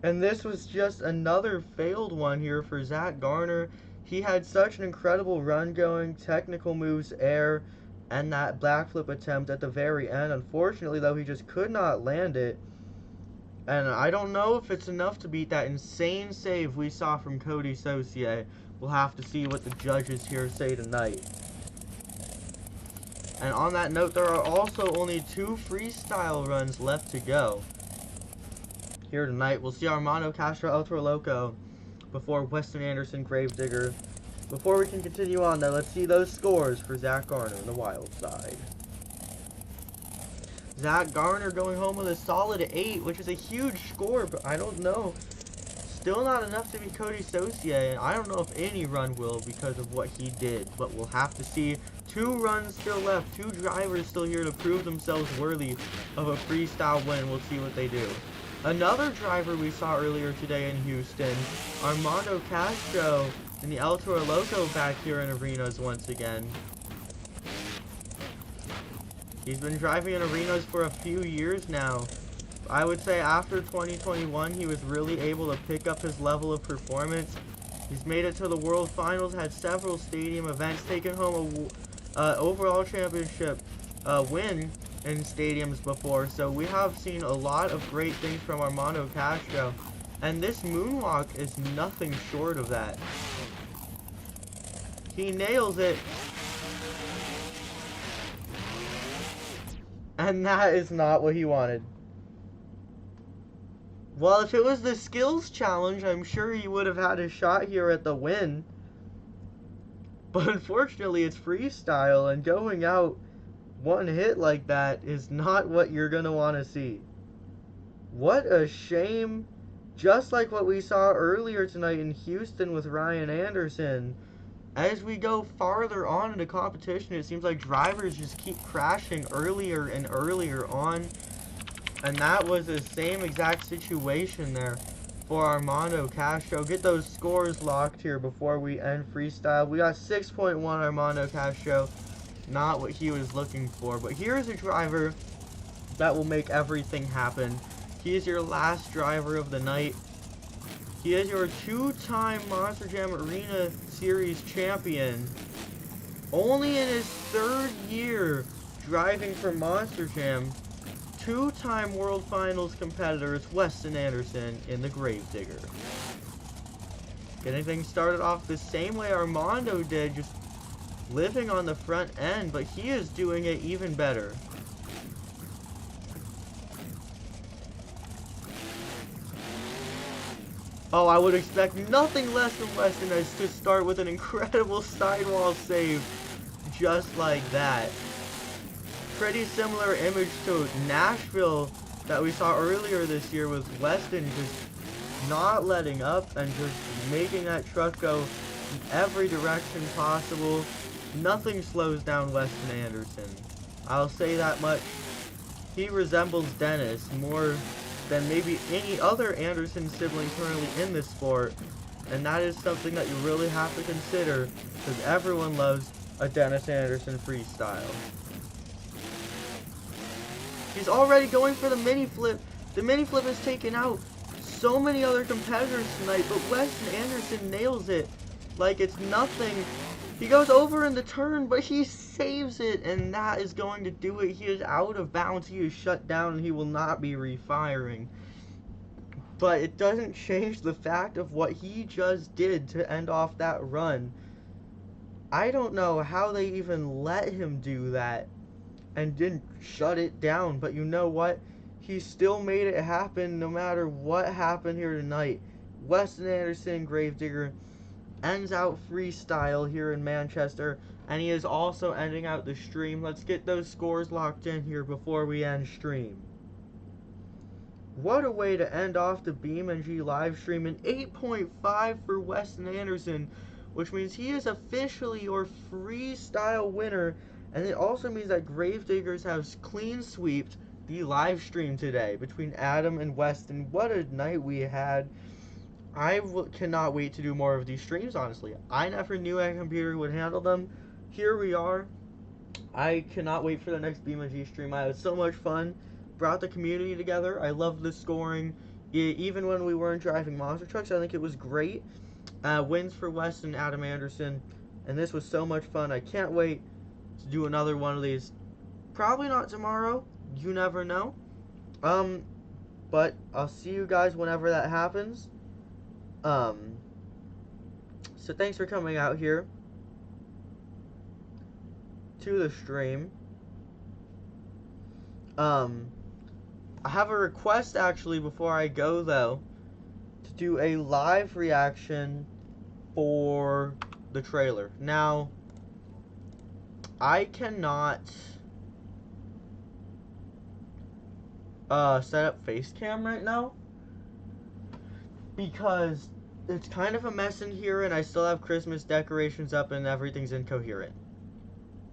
and this was just another failed one here for Zach Garner. He had such an incredible run going, technical moves, air, and that black flip attempt at the very end. Unfortunately, though, he just could not land it. And I don't know if it's enough to beat that insane save we saw from Cody Saucier. We'll have to see what the judges here say tonight. And on that note, there are also only 2 freestyle runs left to go here tonight. We'll see Armando Castro, El Toro Loco, before Weston Anderson, Gravedigger. Before we can continue on, though, let's see those scores for Zach Garner on the wild side. Zach Garner going home with a solid 8, which is a huge score, but I don't know. Still not enough to beat Cody Saucier, and I don't know if any run will because of what he did, but we'll have to see. 2 runs still left, 2 drivers still here to prove themselves worthy of a freestyle win. We'll see what they do. Another driver we saw earlier today in Houston, Armando Castro in the El Toro Loco back here in arenas once again. He's been driving in arenas for a few years now. I would say after 2021, he was really able to pick up his level of performance. He's made it to the World Finals, had several stadium events, taken home a overall championship win in stadiums before. So we have seen a lot of great things from Armando Castro. And this moonwalk is nothing short of that. He nails it. And that is not what he wanted. Well, if it was the skills challenge, I'm sure he would have had a shot here at the win. But unfortunately, it's freestyle, and going out one hit like that is not what you're going to want to see. What a shame. Just like what we saw earlier tonight in Houston with Ryan Anderson. as we go farther on in the competition, it seems like drivers just keep crashing earlier and earlier on. And that was the same exact situation there for Armando Castro. Get those scores locked here before we end freestyle. We got 6.1 Armando Castro. Not what he was looking for. But here's a driver that will make everything happen. He is your last driver of the night. He is your two-time Monster Jam Arena Series champion. Only in his third year driving for Monster Jam. Two-time World Finals competitors, Weston Anderson in the Gravedigger. Getting things started off the same way Armando did, just living on the front end, but he is doing it even better. Oh, I would expect nothing less from Weston as to start with an incredible sidewall save just like that. Pretty similar image to Nashville that we saw earlier this year with Weston just not letting up and just making that truck go in every direction possible. Nothing slows down Weston Anderson. I'll say that much. He resembles Dennis more than maybe any other Anderson sibling currently in this sport, and that is something that you really have to consider because everyone loves a Dennis Anderson freestyle. He's already going for the mini flip. The mini flip has taken out so many other competitors tonight, but Weston Anderson nails it like it's nothing. He goes over in the turn, but he saves it, and that is going to do it. He is out of bounds. He is shut down, and he will not be refiring. But it doesn't change the fact of what he just did to end off that run. I don't know how they even let him do that and didn't shut it down, but you know what? He still made it happen no matter what happened here tonight. Weston Anderson, Gravedigger, ends out freestyle here in Manchester, and he is also ending out the stream. Let's get those scores locked in here before we end stream. What a way to end off the BeamNG live stream. An 8.5 for Weston Anderson, which means he is officially your freestyle winner, and it also means that Gravediggers have clean sweeped the live stream today between Adam and Weston. What a night we had. I cannot wait to do more of these streams, honestly. I never knew a computer would handle them. Here we are. I cannot wait for the next BeamNG stream. I had so much fun. Brought the community together. I loved the scoring. Even when we weren't driving monster trucks, I think it was great. Wins for Weston, Adam Anderson. And this was so much fun. I can't wait to do another one of these. Probably not tomorrow. You never know. But I'll see you guys whenever that happens. So thanks for coming out here to the stream. I have a request actually before I go though, to do a live reaction for the trailer. Now, I cannot set up face cam right now because it's kind of a mess in here and I still have Christmas decorations up and everything's incoherent.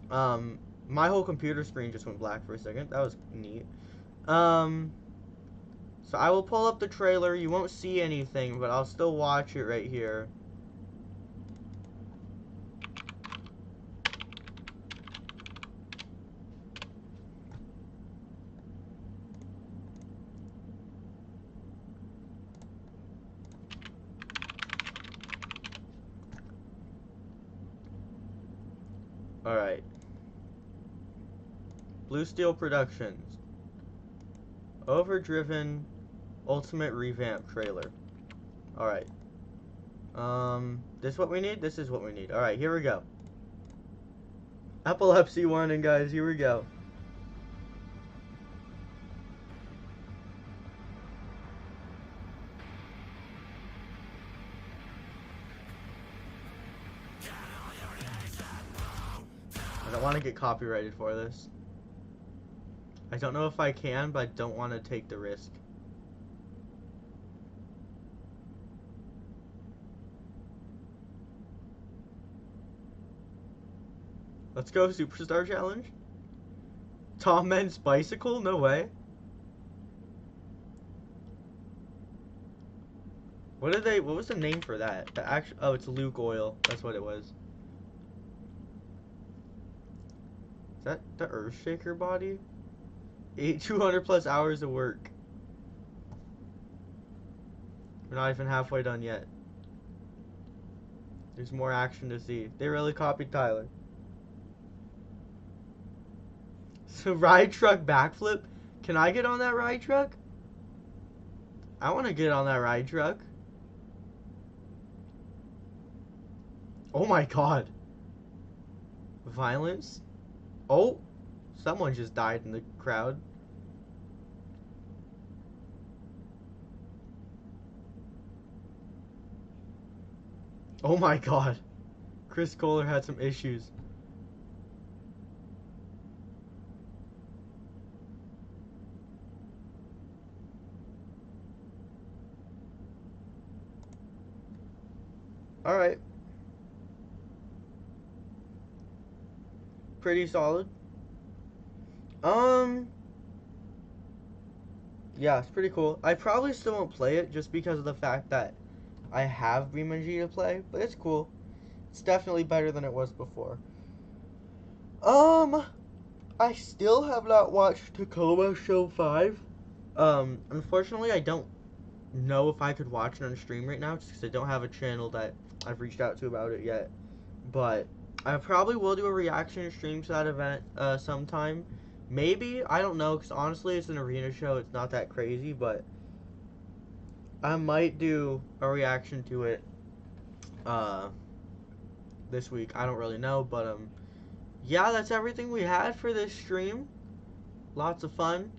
My whole computer screen just went black for a second. That was neat. So I will pull up the trailer. You won't see anything, but I'll still watch it right here. Alright. Blue Steel Productions. Overdriven Ultimate Revamp trailer. Alright. This is what we need? This is what we need. Alright, here we go. Epilepsy warning, guys. Here we go. I don't want to get copyrighted for this. I don't know if I can, but I don't want to take the risk. Let's go, Superstar Challenge. Tom Men's bicycle? No way. What was the name for that? Oh, it's Luke Oil. That's what it was. Is that the Earthshaker body? 200 plus hours of work. We're not even halfway done yet. There's more action to see. They really copied Tyler. So ride truck backflip. Can I get on that ride truck? I want to get on that ride truck. Oh my god. Violence. Oh, someone just died in the crowd. Oh my god. Chris Kohler had some issues. Alright. Pretty solid. Yeah, it's pretty cool. I probably still won't play it just because of the fact that I have BeamNG to play, but it's cool. It's definitely better than it was before. I still have not watched Tacoma Show 5. Unfortunately, I don't know if I could watch it on stream right now just because I don't have a channel that I've reached out to about it yet. But I probably will do a reaction stream to that event sometime. Maybe, I don't know, because honestly it's an arena show, it's not that crazy, but I might do a reaction to it this week. I don't really know, but yeah, that's everything we had for this stream. Lots of fun.